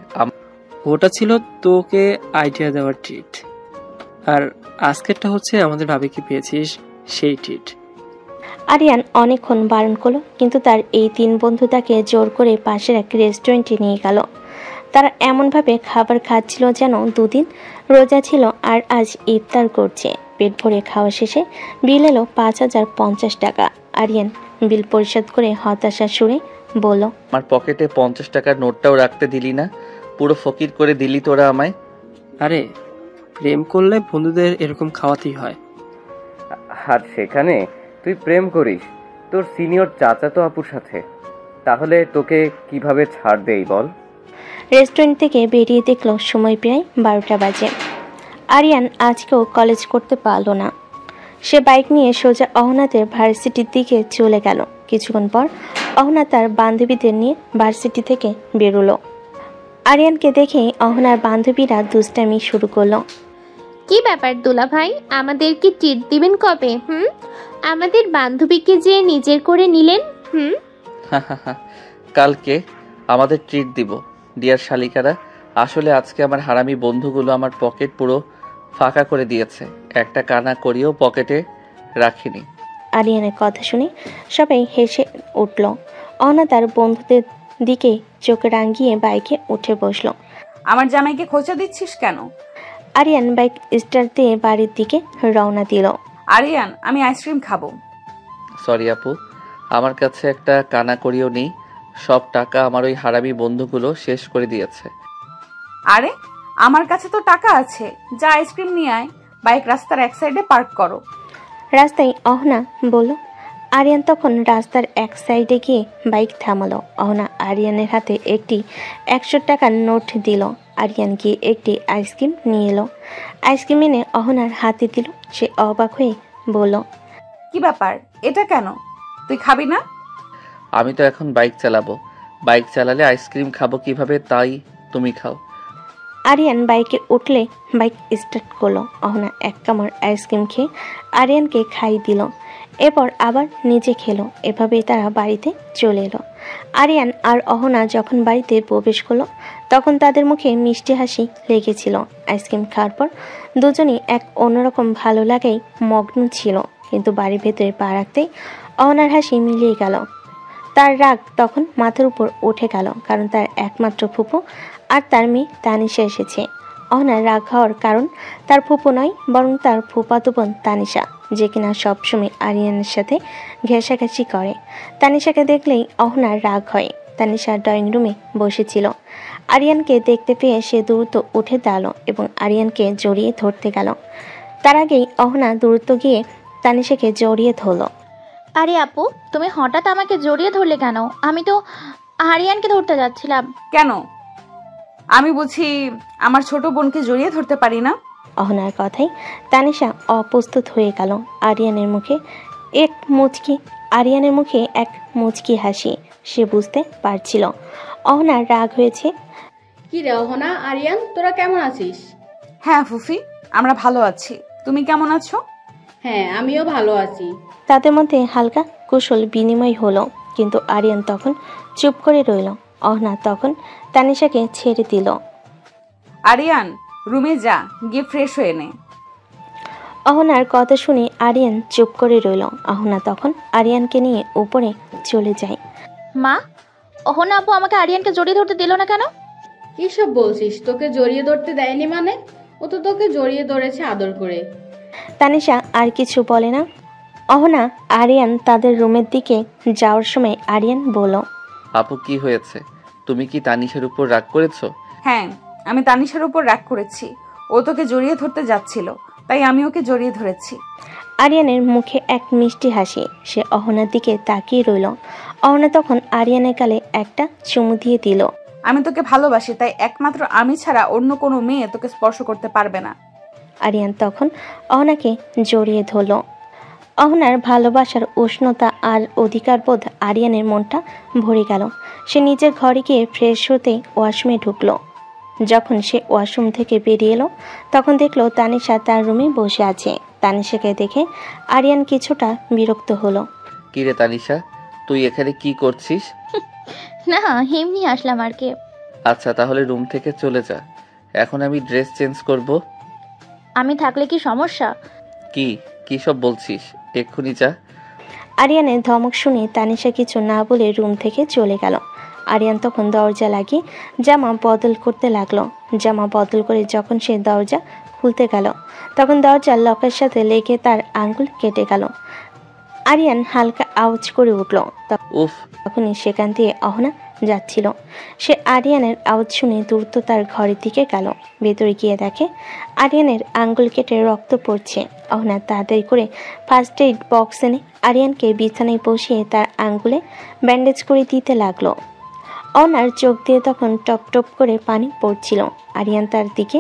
ওটা ছিল তোকে আইডিয়া দেওয়ার ট্রিট, আর আজকেরটা হচ্ছে আমাদের ভাবিকে পেয়েছিস সেই ট্রিট। আরিয়ান অনেকক্ষণ বারণ করলো, কিন্তু তার এই 3 বন্ধু তাকে জোর করে পাশের এক রেস্টুরেন্টে নিয়ে গেল। তারা এমনভাবে খাবার খাচ্ছিল যেন 2 দিন রোজা ছিল আর আজ ইফতার করছে। পেট ভরে খাওয়া শেষে বিল এলো 5050 টাকা। আরিয়ান বিল পরিশোধ করে হতাশা সুরে বলল, আমার পকেটে 50 টাকার নোটটাও রাখতে দিলি না, পুরো ফকির করে দিলি তোরা আমায়। আরে প্রেম করলে বন্ধুদের এরকম খাওয়াতেই হয়। আর সেখানে তুই প্রেম করিস তোর সিনিয়র চাচাতো আপুর সাথে, তাহলে তোকে কিভাবে ছাড় দেই বল? রেস্টুরেন্ট থেকে বেরিয়ে দেখলো সময় প্রায় 12টা বাজে। আরিয়ান আজকেও কলেজ করতে পারল না। সে বাইক নিয়ে সোজা অহনাদের ভার্সিটির দিকে চলে গেল। কিছুক্ষণ পর অহনা তার বান্ধবীদের নিয়ে ভার্সিটি থেকে বেরোলো। আরিয়ানকে দেখে অহনার বান্ধবীরা দুষ্টামি শুরু করলো। কি ব্যাপার দুলা ভাই, আমাদেরকে ট্রিট দিবেন কবে? আমাদের বান্ধবীকে যে নিজের করে নিলেন। কালকে আমাদের ট্রিট দিব ডিয়ার শালিকারা। আসলে আজকে আমার হারামি বন্ধুগুলো আমার পকেট পুরো ফাঁকা করে দিয়েছে, একটা কানা করিও পকেটে রাখিনি। আরিয়ানের কথা শুনে সবাই হেসে উঠল। অহনা তার বন্ধুদের দিকে চোখ রাঙিয়ে বাইকে উঠে বসলো। আমার জামাইকে খোঁচা দিচ্ছিস কেন? আরিয়ান বাইক স্টার্ট দিয়ে বাড়ির দিকে রওনা দিল। আরিয়ান, আমি আইসক্রিম খাবো। সরি আপু, আমার কাছে একটা কানা করিও নেই, সব টাকা আমার ওই হারামি বন্ধুগুলো শেষ করে দিয়েছে। আরে আমার কাছে তো টাকা আছে, যা আইসক্রিম নিয়ে আয়। বাইক রাস্তার এক সাইডে পার্ক করো। রাস্তায় অহনা বলল। আরিয়ান তখন রাস্তার এক সাইডে গিয়ে বাইক থামালো। অহনা আরিয়ানের হাতে একটি 100 টাকার নোট দিল। আরিয়ান গিয়ে একটি আইসক্রিম নিয়ে এলো। আইসক্রিম এনে অহনার হাতে দিল। সে অবাক হয়ে বলল, কি ব্যাপার, এটা কেন? তুই খাবি না? আমি তো এখন বাইক চালাবো, বাইক চালালে আইসক্রিম খাবো কিভাবে, তাই তুমি খাও। আরিয়ান বাইকে উঠলে বাইক স্টার্ট করলো। অহনা এক কামড় আইসক্রিম খেয়ে আরিয়ানকে খাই দিল, এরপর আবার নিজে খেলো। এভাবেই তারা বাড়িতে চলে এলো। আরিয়ান আর অহনা যখন বাড়িতে প্রবেশ করলো তখন তাদের মুখে মিষ্টি হাসি লেগেছিল। আইসক্রিম খাওয়ার পর দুজনেই এক অন্যরকম ভালো লাগাই মগ্ন ছিল, কিন্তু বাড়ির ভেতরে পা রাখতেই অহনার হাসি মিলিয়ে গেল। তার রাগ তখন মাথার উপর উঠে গেল, কারণ তার একমাত্র ফুপু আর তার মেয়ে তানিশা এসেছে। অহনার রাগ হওয়ার কারণ তার ফুপু নয়, বরং তার ফুপাতো বোন তানিশা, যে কিনা সবসময় আরিয়ানের সাথে ঘেঁষাঘেঁষি করে। তানিশাকে দেখলেই অহনার রাগ হয়। তানিশা ড্রয়িং রুমে বসেছিল। আরিয়ানকে দেখতে পেয়ে সে দ্রুত উঠে দাঁড়ালো এবং আরিয়ানকে জড়িয়ে ধরতে গেল। তার আগেই অহনা দ্রুত গিয়ে তানিশাকে জড়িয়ে ধরলো। আরে আপু, তুমি হঠাৎ আমাকে জড়িয়ে ধরলে কেন? আমি তো আরিয়ানকে ধরতে যাচ্ছিলাম। কেন? আমি বুঝি আমার ছোট বোনকে জড়িয়ে ধরতে পারি না? অহনার কথাই তানিশা অপ্রস্তুত হয়ে গেল। আরিয়ানের মুখে এক মুচকি হাসি। সে বুঝতে পারছিল অহনার রাগ হয়েছে। কি রে অহনা, আরিয়ান তোরা কেমন আছিস? হ্যাঁ ফুফি, আমরা ভালো আছি। তুমি কেমন আছো? হ্যাঁ, আমিও ভালো আছি। তাদের মধ্যে হালকা কুশল বিনিময় হলো, কিন্তু আরিয়ান তখন চুপ করে রইল। অহনা তখন তানিশাকে ছেড়ে দিল। আরিয়ান, রুমে যা, গিয়ে ফ্রেশ হয়ে নে। অহনার কথা শুনে আরিয়ান চুপ করে রইল। অহনা তখন আরিয়ানকে নিয়ে উপরে চলে যায়। মা, অহনা আপু আমাকে আরিয়ানকে জড়িয়ে ধরতে দিল না কেন? কি সব বলছিস? তোকে জড়িয়ে ধরতে দেয়নি মানে? ও তো তোকে জড়িয়ে ধরেছে আদর করে। তানিশা আর কিছু বলে না। অহনা আরিয়ান তাদের রুমের দিকে যাওয়ার সময় আরিয়ান বলল, আপু কি হয়েছে? তুমি কি তানিশার উপর রাগ করেছো? হ্যাঁ, আমি তানিশার উপর রাগ করেছি। ও তোকে জড়িয়ে ধরতে যাচ্ছিল, তাই আমি ওকে জড়িয়ে ধরেছি। আরিয়ানের মুখে এক মিষ্টি হাসি। সে অহনার দিকে তাকিয়ে রইল। অহনা তখন আরিয়ানের গালে একটা চুমু দিয়ে দিল। আমি তোকে ভালোবাসি, তাই একমাত্র আমি ছাড়া অন্য কোনো মেয়ে তোকে স্পর্শ করতে পারবে না। আরিয়ান তখন অহনাকে জড়িয়ে ধরল। অহনার ভালোবাসার উষ্ণতা আর অধিকারবোধ আরিয়ানের মনটা ভরে গেল। সে নিজের ঘরে গিয়ে ফ্রেশ হতে ওয়াশরুমে ঢুকলো। যখন সে ওয়াশরুম থেকে বেরিয়ে এলো, তখন দেখলো তানিশা তার রুমে বসে আছে। তানিশাকে দেখে আরিয়ান কিছুটা বিরক্ত হলো। কি রে তানিশা, তুই এখানে কি করছিস? না, এমনি আসলাম আর কি। আচ্ছা, তাহলে রুম থেকে চলে যা। এখন আমি ড্রেস চেঞ্জ করব। আমি থাকলে কি সমস্যা? কি সব বলছিস? এক্ষুনি যা। আরিয়ানের ধমক শুনে তানিশা কিছু না বলে রুম থেকে চলে গেল। আরিয়ান তখন দরজা লাগিয়ে জামা বদল করতে লাগলো। জামা বদল করে যখন সে দরজা খুলতে গেল, তখন দরজার লকের সাথে লেগে তার আঙ্গুল কেটে গেল। আরিয়ান হালকা আওয়াজ করে উঠল। তখনই সেখান দিয়ে অহনা যাচ্ছিল। সে আরিয়ানের আওয়াজ শুনে দ্রুত তার ঘরের দিকে গেল। ভেতরে গিয়ে দেখে আরিয়ানের আঙ্গুল কেটে রক্ত পড়ছে। অহনা তাড়াতাড়ি করে ফার্স্ট এইড বক্স এনে আরিয়ানকে বিছানায় বসিয়ে তার আঙ্গুলে ব্যান্ডেজ করে দিতে লাগলো। অহনার চোখ দিয়ে তখন টপ টপ করে পানি পড়ছিল। আরিয়ান তার দিকে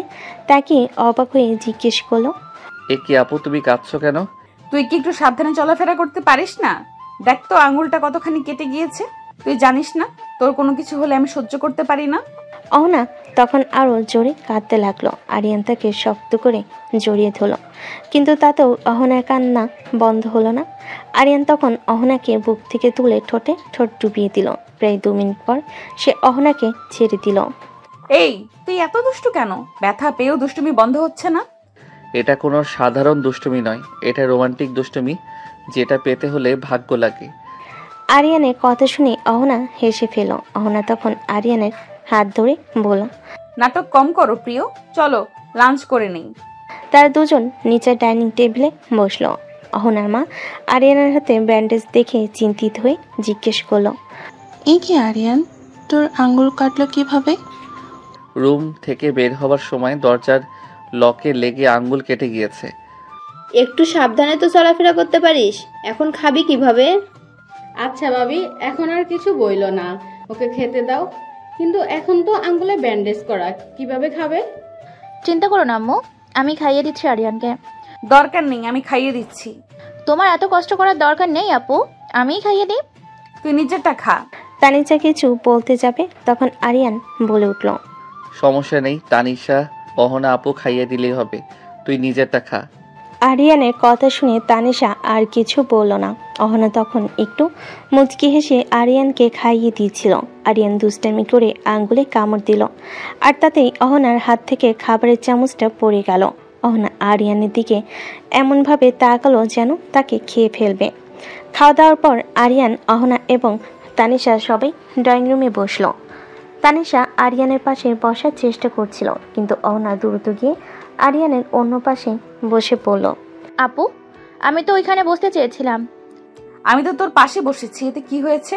তাকিয়ে অবাক হয়ে জিজ্ঞেস করলো, এ কি আপু, তুমি কাঁদছো কেন? তুই কি একটু সাবধানে চলাফেরা করতে পারিস না? দেখ তো আঙ্গুলটা কতখানি কেটে গিয়েছে। তুই জানিস না তোর কোনো কিছু হলে আমি সহ্য করতে পারি না? অহনা তখন আরো জোরে কাঁদতে লাগলো। আরিয়ান তাকে শক্ত করে জড়িয়ে ধরল, কিন্তু তাতেও অহনার কান্না বন্ধ হলো না। আরিয়ান তখন অহনাকে বুক থেকে তুলে ঠোঁটে ঠোঁট ডুবিয়ে দিল। প্রায় 2 মিনিট পর সে অহনাকে ছেড়ে দিল। এই, তুই এত দুষ্টু কেন? ব্যথা পেয়েও দুষ্টুমি বন্ধ হচ্ছে না? এটা কোনো সাধারণ দুষ্টুমি নয়, এটা রোমান্টিক দুষ্টুমি, যেটা পেতে হলে ভাগ্য লাগে। আরিয়ানের কথা শুনে অহনা হেসে ফেল। অহনা তখন আরিয়ানের হাত ধরে বলল, নাটক কম করো প্রিয়, চলো লাঞ্চ করে নেই। তারা দুজন নিচের ডাইনিং টেবিলে বসলো। অহনার মা আরিয়ানের হাতে ব্যান্ডেজ দেখে চিন্তিত হয়ে জিজ্ঞেস করলো, এই কি আরিয়ান, তোর আঙ্গুল কাটলো কিভাবে? রুম থেকে বের হওয়ার সময় দরজার লকে লেগে আঙ্গুল কেটে গিয়েছে। একটু সাবধানে তো চলাফেরা করতে পারিস। এখন খাবি কিভাবে? আচ্ছা ভাবি, এখন আর কিছু বইলো না, ওকে খেতে দাও। কিন্তু এখন তো আঙ্গুলে ব্যান্ডেজ করা, কিভাবে খাবে? চিন্তা করো না আম্মু, আমি খাইয়ে দিচ্ছি আরিয়ানকে। দরকার নেই, আমি খাইয়ে দিচ্ছি। তোমার এত কষ্ট করার দরকার নেই আপু, আমিই খাইয়ে দিই। তুই নিজেরটা খা। তানিশা কিছু বলতে যাবে, তখন আরিয়ান বলে উঠল, সমস্যা নেই তানিশা, অহনা আপু খাইয়ে দিলেই হবে, তুই নিজেরটা খা। আরিয়ানের কথা শুনে তানিশা আর কিছু বলল না। অহনা তখন একটু মুচকি হেসে আরিয়ানকে খাইয়ে দিয়েছিল। আরিয়ান দুষ্টামি করে আঙ্গুলে কামড় দিল, আর তাতেই অহনার হাত থেকে খাবারের চামচটা পড়ে গেল। অহনা আরিয়ানের দিকে এমনভাবে তাকালো যেন তাকে খেয়ে ফেলবে। খাওয়া দাওয়ার পর আরিয়ান, অহনা এবং তানিশা সবাই ড্রয়িং রুমে বসলো। তানিশা আরিয়ানের পাশে বসার চেষ্টা করছিল, কিন্তু অহনা দ্রুত গিয়ে আরিয়ানের অন্য পাশে বসে পড়ল। আপু, আমি তো ওইখানে বসতে চেয়েছিলাম। আমি তো তোর পাশে বসেছি, এতে কি হয়েছে?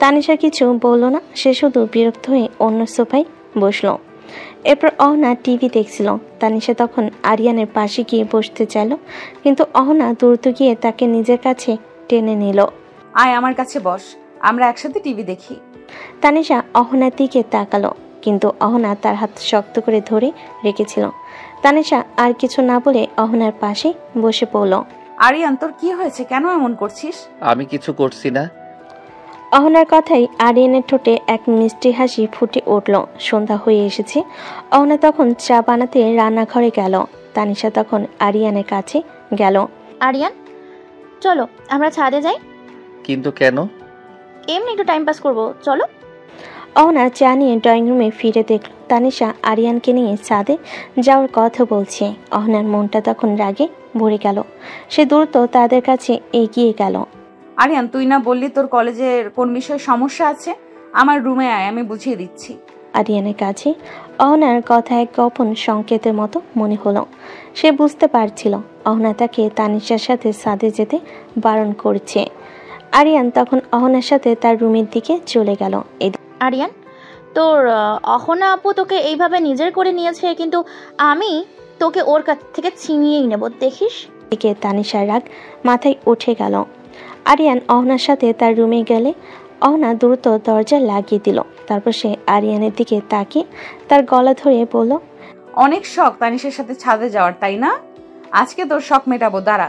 তানিশা কিছু বলল না, সে শুধু বিরক্ত হয়ে অন্য সোফায় বসলো। এরপর অহনা টিভি দেখছিল। তানিশা তখন আরিয়ানের পাশে গিয়ে বসতে চাইল, কিন্তু অহনা দ্রুত গিয়ে তাকে নিজের কাছে টেনে নিল। আয় আমার কাছে বস, আমরা একসাথে টিভি দেখি। তানিশা অহনার দিকে তাকালো, কিন্তু অহনা তার হাত শক্ত করে ধরে রেখেছিল। তানিশা আর কিছু না বলে অহনার পাশে বসে পড়ল। আরিয়ান, তোর কি হয়েছে? কেন এমন করছিস? আমি কিছু করছি না। অহনার কথাই আরিয়ানের ঠোঁটে এক মিষ্টি হাসি ফুটে উঠল। সন্ধ্যা হয়ে এসেছে। অহনা তখন চা বানাতে রান্নাঘরে গেল। তানিশা তখন আরিয়ানের কাছে গেল। আরিয়ান, চলো আমরা ছাদে যাই। কিন্তু কেন? এমনি একটু টাইম পাস করবো, চলো। অহনা চা নিয়ে ড্রয়িং রুমে ফিরে দেখল তানিশা আরিয়ানকে নিয়ে ছাদে যাওয়ার কথা বলছে। অহনার মনটা তখন রাগে ভরে গেল। সে দ্রুত তাদের কাছে এগিয়ে গেল। আরিয়ান, তুই না বললি তোর কলেজের কোন বিষয়ে সমস্যা আছে? আমার রুমে আয়, আমি বুঝিয়ে দিচ্ছি। আরিয়ানের কাছে অহনার কথা এক গোপন সংকেতের মতো মনে হলো। সে বুঝতে পারছিল অহনা তাকে তানিশার সাথে ছাদে যেতে বারণ করছে। আরিয়ান তখন অহনার সাথে তার রুমের দিকে চলে গেল। আরিয়ান, তোর অহনা আপু তোকে এইভাবে নিজের করে নিয়েছে, কিন্তু আমি তোকে ওর কাছ থেকে ছিনিয়েই নেব, দেখিস। দিকে তানিশার রাগ মাথায় উঠে গেল। আরিয়ান অহনার সাথে তার রুমে গেলে অহনা দ্রুত দরজা লাগিয়ে দিল। তারপর সে আরিয়ানের দিকে তাকিয়ে তার গলা ধরে বলল, অনেক শখ তানিশের সাথে ছাদে যাওয়ার, তাই না? আজকে তোর শখ মেটাবো, দাঁড়া।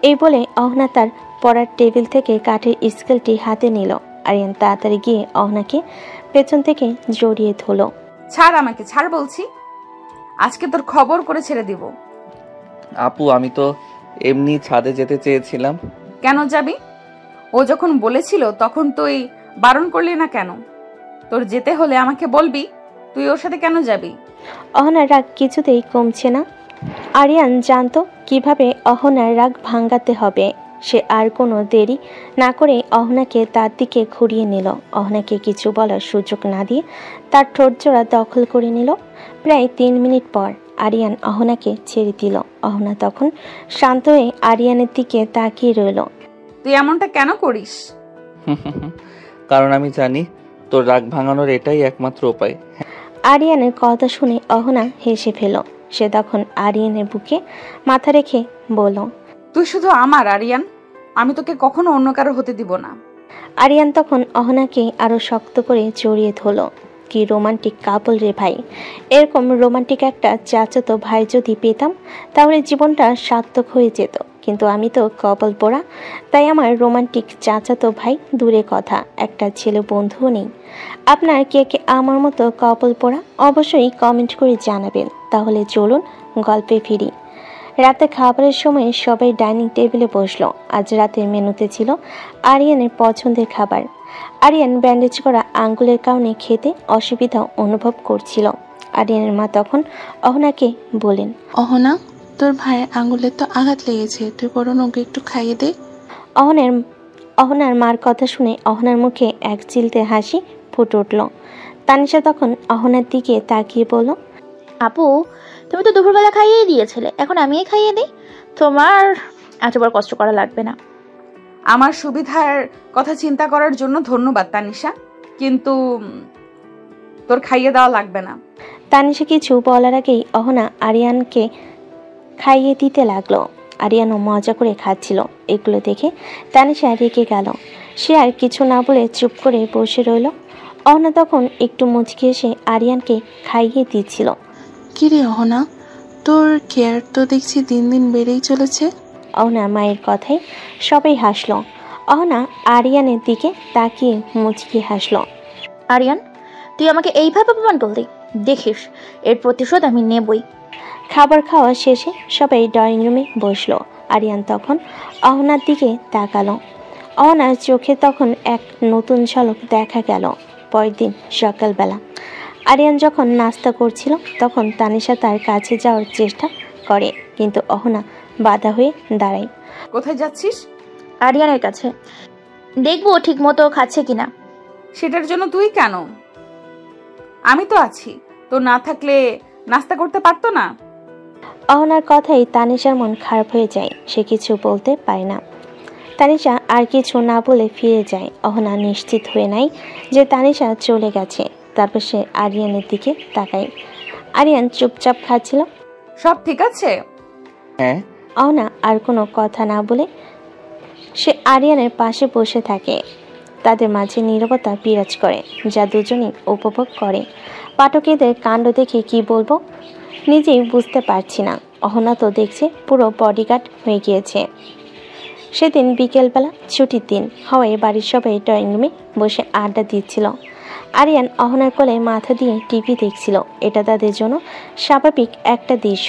এই বলে অহনা তার পড়ার টেবিল থেকে কাঠের স্কেলটি হাতে নিল। আরিয়ান তাড়াতাড়ি গিয়ে অহনাকে পেছন থেকে জড়িয়ে ধরল। ছাড় আমাকে, ছাড় বলছি। আজকে তোর খবর করে ছেড়ে দিব। আপু, আমি তো এমনি ছাদে যেতে চেয়েছিলাম। কেন যাবি? ও যখন বলেছিল তখন তুই বারণ করলি না কেন? তোর যেতে হলে আমাকে বলবি, তুই ওর সাথে কেন যাবি? অহনার রাগ কিছুতেই কমছে না। আরিয়ান জানতো কিভাবে অহনার রাগ ভাঙাতে হবে। সে আর কোনো দেরি না করে অহনাকে তার দিকে ঘুরিয়ে নিল। অহনাকে কিছু বলার সুযোগ না দিয়ে তার ঠোঁটজোড়া দখল করে নিল। প্রায় 3 মিনিট পর আরিয়ান অহনাকে ছেড়ে দিল। অহনা তখন শান্ত হয়ে আরিয়ানের দিকে তাকিয়ে রইল। তুই এমনটা কেন করিস? কারণ আমি জানি তোর রাগ ভাঙানোর এটাই একমাত্র উপায়। আরিয়ানের কথা শুনে অহনা হেসে ফেল। সে তখন আরিয়ানের বুকে মাথা রেখে বলল, তুই শুধু আমার আরিয়ান, আমি তোকে কখনো অন্য কারো হতে দিব না। আরিয়ান তখন অহনাকে আরো শক্ত করে জড়িয়ে ধরল। কি রোমান্টিক কাপল রে ভাই! এরকম রোমান্টিক একটা চাচাতো ভাই যদি পেতাম তাহলে জীবনটা সার্থক হয়ে যেত। কিন্তু আমি তো কপাল পোড়া, তাই আমার রোমান্টিক চাচাতো ভাই দূরে কথা, একটা ছেলে বন্ধুও নেই। আপনার কে কে আমার মতো কপাল পোড়া অবশ্যই কমেন্ট করে জানাবেন। তাহলে চলুন গল্পে ফিরি। রাতে খাবারের সময় সবাই ডাইনিং টেবিলে বসলো। আজ রাতের মেনুতে ছিল আরিয়ানের পছন্দের খাবার। আরিয়ান ব্যান্ডেজ করা আঙ্গুলের কারণে খেতে অসুবিধা অনুভব করছিল। আরিয়ানের মা তখন অহনাকে বলেন, অহনা, তোর ভাইয়ের আঙ্গুলে তো আঘাত লেগেছে, তুই বরং ওকে একটু খাইয়ে দে। অহনার মার কথা শুনে অহনার মুখে এক চিলতে হাসি ফুটে উঠল। তানিশা তখন অহনার দিকে তাকিয়ে বলল, আপু, তুমি তো দুপুরবেলা খাইয়েই দিয়েছিলে, এখন আমিই খাইয়ে দিই। তোমার এতবার কষ্ট করা লাগবে না। আমার সুবিধার কথা চিন্তা করার জন্য ধন্যবাদ তানিশা, কিন্তু তোর খাইয়ে দেওয়া লাগবে না। তানিশা কিছু বলার আগেই অহনা আরিয়ানকে খাইয়ে দিতে লাগলো। আরিয়ানও মজা করে খাচ্ছিল। এগুলো দেখে তানিশা রেগে গেল। সে আর কিছু না বলে চুপ করে বসে রইল। অহনা তখন একটু মুচকি এসে আরিয়ানকে খাইয়ে দিচ্ছিল। কিরে অহনা, তোর কেয়ার তো দেখছি দিন দিন বেড়েই চলেছে। অহনার মায়ের কথায় সবাই হাসলো। অহনা আরিয়ানের দিকে তাকিয়ে মুচকি হাসলো। আরিয়ান, তুই আমাকে এইভাবে অপমান করলি, দেখিস এর প্রতিশোধ আমি নেবই। খাবার খাওয়া শেষে সবাই ড্রয়িং রুমে বসলো। আরিয়ান তখন অহনার দিকে তাকালো। অহনার চোখে তখন এক নতুন ঝলক দেখা গেল। পরের দিন সকালবেলা আরিয়ান যখন নাস্তা করছিল তখন তানিশা তার কাছে যাওয়ার চেষ্টা করে, কিন্তু অহনা বাধা হয়ে দাঁড়ায়। কোথায় যাচ্ছিস? আরিয়ানের কাছে। দেখবো ঠিক মতো খাচ্ছে কিনা। সেটার জন্য তুই কেন? আমি তো আছি। তো না থাকলে নাস্তা করতে পারতো না? অহনার কথাই তানিশার মন খারাপ হয়ে যায়, সে কিছু বলতে পারে না। তানিশা আর কিছু না বলে ফিরে যায়। অহনা নিশ্চিত হয়ে নাই যে তানিশা চলে গেছে। তারপর সে আরিয়ানের দিকে তাকায়। আরিয়ান চুপচাপ খাচ্ছিল। সব ঠিক আছে? হ্যাঁ। অহনা আর কোনো কথা না বলে সে আরিয়ানের পাশে বসে থাকে। তাদের মাঝে নীরবতা বিরাজ করে, যা দুজনেই উপভোগ করে। পাঠকেদের কাণ্ড দেখে কি বলবো নিজেই বুঝতে পারছি না। অহনা তো দেখছে পুরো বডিগার্ড হয়ে গিয়েছে। সেদিন বিকেলবেলা ছুটির দিন হওয়ায় বাড়ির সবাই ড্রয়িং রুমে বসে আড্ডা দিচ্ছিল। আরিয়ান অহনার কোলে মাথা দিয়ে টিভি দেখছিল। এটা তাদের জন্য স্বাভাবিক একটা দৃশ্য,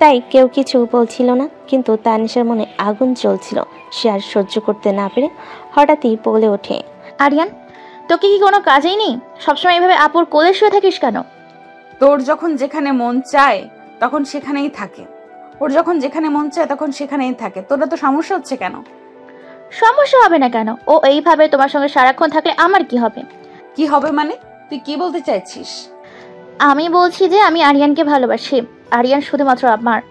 তাই কেউ কিছু বলছিল না। কিন্তু তানিশার মনে আগুন জ্বলছিল। সে আর সহ্য করতে না পেরে হঠাৎই বলে ওঠে, আরিয়ান, তোকে কি কোনো কাজেই নেই? সবসময় এভাবে আপুর কোলে শুয়ে থাকিস কেন? তোর যখন যেখানে মন চায় তখন সেখানেই থাকে, ওর যখন যেখানে মন চায় তখন সেখানেই থাকে। তোরা তো সমস্যা হচ্ছে কেন? সমস্যা হবে না কেন? ও এইভাবে তোমার সঙ্গে সারাক্ষণ থাকলে আমার কি হবে? কি হবে মানে? তুই কি বলতে চাইছিস? আমি বলছি যে আমি আরিয়ানকে ভালোবাসি। আরিয়ান শুধুমাত্র আমার।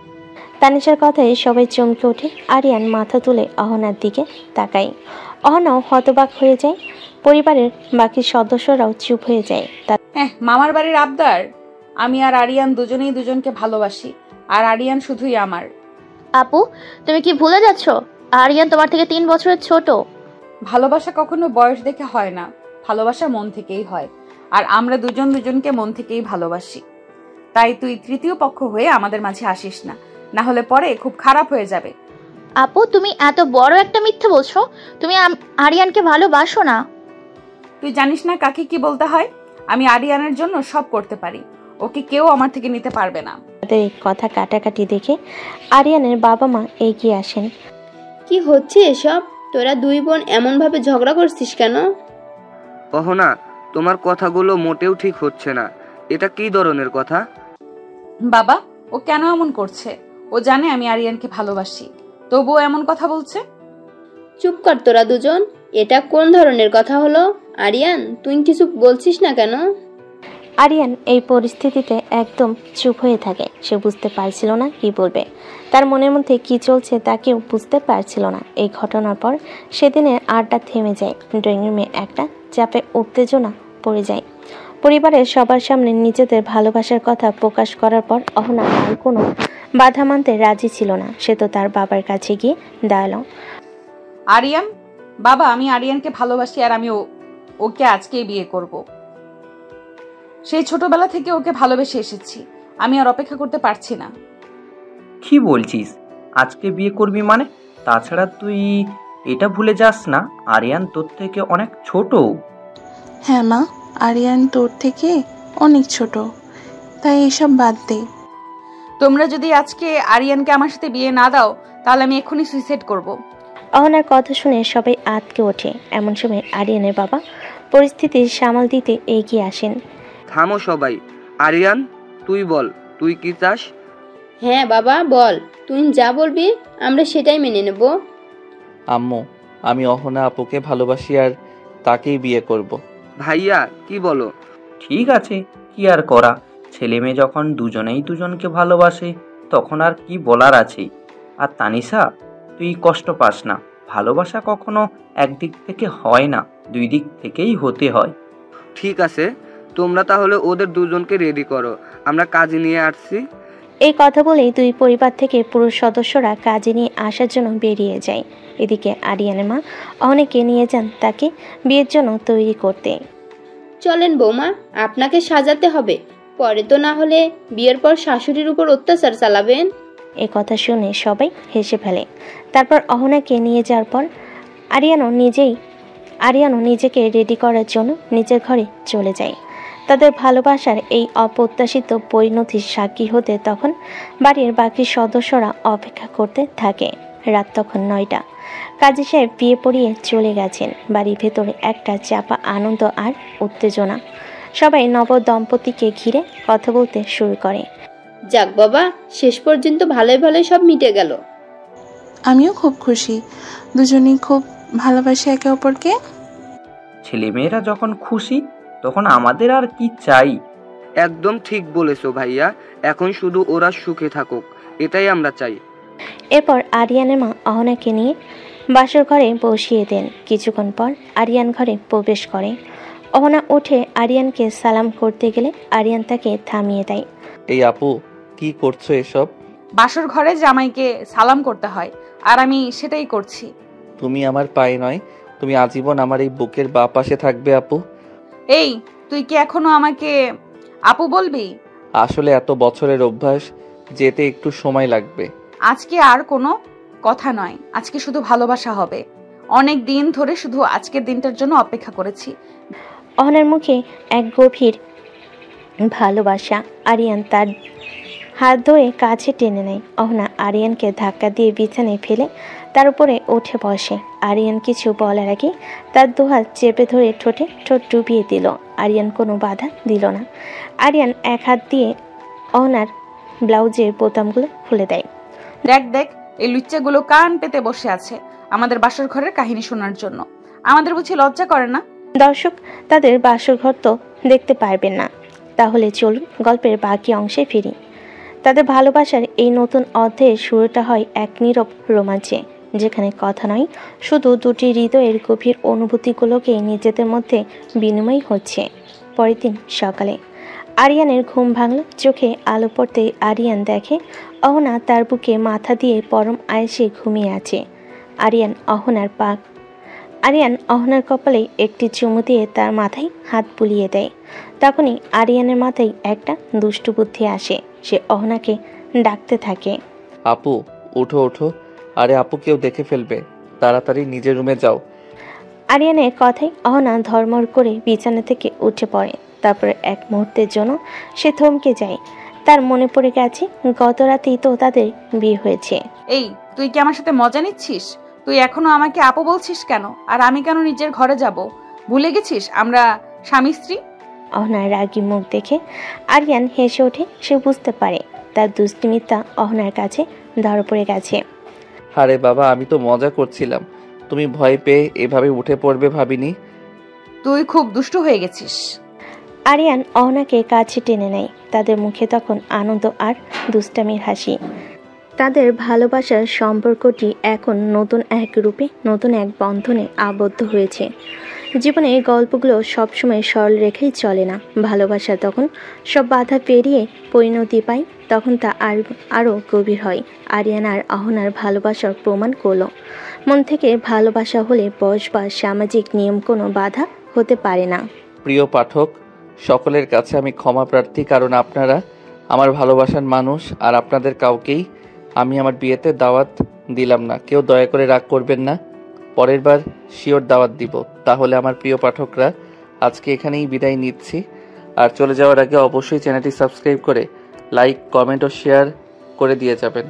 তানিশার কথায় সবাই চমকে ওঠে। আরিয়ান মাথা তুলে অহনার দিকে তাকায়। অহনাও হতবাক হয়ে যায়। পরিবারের বাকি সদস্যরাও চুপ হয়ে যায়। মামার বাড়ির আবদার? আমি আর আরিয়ান দুজনেই দুজনকে ভালোবাসি, আর আরিয়ান শুধুই আমার। আপু, তুমি কি ভুলে যাচ্ছ? আরিয়ান তোমার থেকে 3 বছরের ছোট। ভালোবাসা কখনো বয়স দেখে হয় না, ভালোবাসা মন থেকেই হয়। আর আমরা দুজন দুজনকে মন থেকেই ভালোবাসি। তাই তুই তৃতীয় পক্ষ হয়ে আমাদের মাঝে আসিস না, না হলে পরে খুব খারাপ হয়ে যাবে। আপু, তুমি এত বড় একটা মিথ্যে বলছো। তুমি আরিয়ানকে ভালোবাসো না। তুই জানিস না কাকে কি বলতে হয়? আমি আরিয়ানের জন্য সব করতে পারি, ওকে কেউ আমার থেকে নিতে পারবে না। তাদের এই কথা কাটাকাটি দেখে আরিয়ানের বাবা মা এগিয়ে আসেন। কি হচ্ছে এসব? তোরা দুই বোন এমন ভাবে ঝগড়া করছিস কেন? অহনা, তোমার কথাগুলো মোটেও ঠিক হচ্ছে না। এটা কি ধরনের কথা? বাবা, ও কেন এমন করছে? ও জানে আমি আরিয়ানকে ভালোবাসি, তবুও এমন কথা বলছে। চুপ কর তোরা দুজন। এটা কোন ধরনের কথা হলো? আরিয়ান, তুই কিছু বলছিস না কেন? আরিয়ান এই পরিস্থিতিতে একদম চুপ হয়ে থাকে। সে বুঝতে পারছিল না কি বলবে। তার মনের মধ্যে কি চলছে তা কেউ বুঝতে পারছিল না। এই ঘটনার পর সেদিনের আড্ডা থেমে যায়। ড্রয়িং রুমে একটা চাপে উত্তেজনা পড়ে যায়। পরিবারের সবার সামনে নিজেদের ভালোবাসার কথা প্রকাশ করার পর অহনা আর কোনো বাধা মানতে রাজি ছিল না। সে তো তার বাবার কাছে গিয়ে দাঁড়ালো। আরিয়ান, বাবা, আমি আরিয়ানকে ভালোবাসি, আর আমি ওকে আজকেই বিয়ে করব। সেই ছোটবেলা থেকে ওকে ভালোবেসে এসেছি, আমি আর অপেক্ষা করতে পারছি না। কি বলছিস? আজকে বিয়ে করবি মানে? তাছাড়া তুই এটা ভুলে যাস না আরিয়ান তোর থেকে অনেক ছোট। হ্যাঁ মা, আরিয়ান তোর থেকে অনেক ছোট, তাই এসব বাদ দে। তোমরা যদি আজকে আরিয়ানকে আমার সাথে বিয়ে না দাও তাহলে আমি এক্ষুনি সুইসাইড করব। অহনার কথা শুনে সবাই আঁতকে ওঠে। এমন সময় আরিয়ানের বাবা পরিস্থিতি সামাল দিতে এগিয়ে আসেন। থামো সবাই। আরিয়ান, তুই বল, তুই কি চাস? হ্যাঁ বাবা, বল। তুই যা বলবি আমরা সেটাই মেনে নেব। আম্মু, আমি অহনা আপুকে ভালোবাসি আর তাকেই বিয়ে করব। ভাইয়া, কি বলো? ঠিক আছে, কি আর করা, ছেলে মেয়ে যখন দুজনেই দুজনকে ভালোবাসে তখন আর কি বলার আছে। আর তানিশা, তুই কষ্ট পাস না। ভালোবাসা কখনো একদিক থেকে হয় না, দুই দিক থেকেই হতে হয়। ঠিক আছে, তোমরা তাহলে ওদের দুজনকে রেডি করো, আমরা কাজে নিয়ে আসছি। এই কথা বলেই দুই পরিবার থেকে পুরুষ সদস্যরা কাজে নিয়ে আসার জন্য বেরিয়ে যায়। এদিকে আরিয়ানের মা অনেকে নিয়ে যান তাকে বিয়ের জন্য তৈরি করতে। চলেন বৌমা, আপনাকে সাজাতে হবে, পরে তো না হলে বিয়ের পর শাশুড়ির উপর অত্যাচার চালাবেন। এ কথা শুনে সবাই হেসে ফেলে। তারপর অহনাকে নিয়ে যাওয়ার পর আরিয়ানও নিজেকে রেডি করার জন্য নিজের ঘরে চলে যায়। তাদের ভালোবাসার এই অপ্রত্যাশিত পরিণতির সাক্ষী হতে তখন বাড়ির বাকি সদস্যরা অপেক্ষা করতে থাকে। রাত তখন 9টা। কাজী সাহেব বিয়ে পড়িয়ে চলে গেছেন। বাড়ির ভেতরে একটা চাপা আনন্দ আর উত্তেজনা। সবাই নব দম্পতিকে ঘিরে কথা বলতে শুরু করে। যাক বাবা, শেষ পর্যন্ত ভালোই ভালোই সব মিটে গেল। আমিও খুব খুশি, দুজনেই খুব ভালোবাসি একে অপরকে। ছেলেমেয়েরা যখন খুশি তখন আমাদের আর কি চাই। একদম ঠিক বলেছো ভাইয়া, এখন শুধু ওরা সুখে থাকুক, এটাই আমরা চাই। এরপর আরিয়ানের মা অহনাকে নিয়ে বাসর ঘরে বসিয়ে দেন। কিছুক্ষণ পর আরিয়ান ঘরে প্রবেশ করে। অহনা উঠে আরিয়ানকে সালাম করতে গেলে আরিয়ান তাকে থামিয়ে দেয়। এই আপু, কি করছো এসব? বাসর ঘরে জামাইকে সালাম করতে হয়, আর আমি সেটাই করছি। তুমি আমার পায়ে নয়, তুমি আজীবন আমার এই বুকের বাঁ পাশে থাকবে আপু। এই, তুই কি এখনো আমাকে আপু বলবি? আসলে এত বছরের অভ্যাস, যেতে একটু সময় লাগবে। আজকে আর কোনো কথা নয়, আজকে শুধু ভালোবাসা হবে। অনেক দিন ধরে শুধু আজকের দিনটার জন্য অপেক্ষা করেছি। অহনার মুখে এক গভীর ভালোবাসা। আরিয়ান তার হাত ধরে কাছে টেনে নেয়। অহনা আরিয়ানকে ধাক্কা দিয়ে বিছানায় ফেলে তার উপরে উঠে বসে। আরিয়ান কিছু বলার আগে তার দুহাত চেপে ধরে ঠোঁটে ঠোঁট ডুবিয়ে দিল। আরিয়ান কোনো বাধা দিল না। আরিয়ান এক হাত দিয়ে অহনার ব্লাউজের বোতামগুলো খুলে দেয়। দেখ দেখ, এই লুচ্চাগুলো কান পেতে বসে আছে আমাদের বাসর ঘরের কাহিনী শোনার জন্য। আমাদের বুঝি লজ্জা করে না? দর্শক তাদের বাসরঘর তো দেখতে পারবেন না, তাহলে চলুন গল্পের বাকি অংশে ফিরি। তাদের ভালোবাসার এই নতুন অধ্যায়ের শুরুটা হয় এক নীরব রোমাঞ্চে, যেখানে কথা নয়, শুধু দুটি হৃদয়ের গভীর অনুভূতিগুলোকে নিজেদের মধ্যে বিনিময় হচ্ছে। পরের দিন সকালে আরিয়ানের ঘুম ভাঙল। চোখে আলো পড়তেই আরিয়ান দেখে অহনা তার বুকে মাথা দিয়ে পরম আয়েসে ঘুমিয়ে আছে। আরিয়ান অহনার কপালে একটি চুমু দিয়ে তার মাথায় হাত বুলিয়ে দেয়। তখনই আরিয়ানের মাথায় একটা দুষ্টু বুদ্ধি আসে। সে অহনাকে ডাকতে থাকে, আপু উঠো ওঠো, আরে আপু কেউ দেখে ফেলবে, তাড়াতাড়ি নিজের রুমে যাও। আরিয়ানের কথায় অহনা ধর্মর করে বিছানা থেকে উঠে পড়ে। তারপরে এক মুহূর্তের জন্য সে থমকে যায়। তার মনে পড়ে গেছে গত রাতেই তো তাদের বিয়ে হয়েছে। এই, তুই কি আমার সাথে মজা নিচ্ছিস? তুই এখনো আমাকে আপু বলছিস কেন? আর আমি কেন নিজের ঘরে যাব? ভুলে গেছিস আমরা স্বামী স্ত্রী? অহনার রাগী মুখ দেখে আরিয়ান হেসে ওঠে। সে বুঝতে পারে তার দুষ্টিমিতা অহনার কাছে ধরা পড়ে গেছে। আরে বাবা, আমি তো মজা করছিলাম, তুমি ভয় পেয়ে এভাবে উঠে পড়বে ভাবিনি। তুই খুব দুষ্টু হয়ে গেছিস। আরিয়ান অহনাকে কাছে টেনে নেয়। তাদের মুখে তখন আনন্দ আর দুষ্টামির হাসি। তাদের ভালোবাসার সম্পর্কটি এখন নতুন এক রূপে, নতুন এক বন্ধনে আবদ্ধ হয়েছে। জীবনে এই গল্পগুলো সবসময় সরল রেখেই চলে না। ভালোবাসা তখন সব বাধা পেরিয়ে পরিণতি পায়, তখন তা আরও গভীর হয়। আরিয়ান আর অহনার ভালোবাসার প্রমাণ করলো মন থেকে ভালোবাসা হলে বয়স বা সামাজিক নিয়ম কোনো বাধা হতে পারে না। প্রিয় পাঠক, সকলের কাছে আমি ক্ষমা প্রার্থী, কারণ আপনারা আমার ভালোবাসার মানুষ, আর আপনাদের কাউকেই আমি আমার বিয়েতে দাওয়াত দিলাম না। কেউ দয়া করে রাগ করবেন না, পরের বার শিওর দাওয়াত দিব। তাহলে আমার প্রিয় পাঠকরা, আজকে এখানেই বিদায় নিচ্ছি। আর চলে যাওয়ার আগে অবশ্যই চ্যানেলটি সাবস্ক্রাইব করে লাইক, কমেন্ট ও শেয়ার করে দিয়ে যাবেন।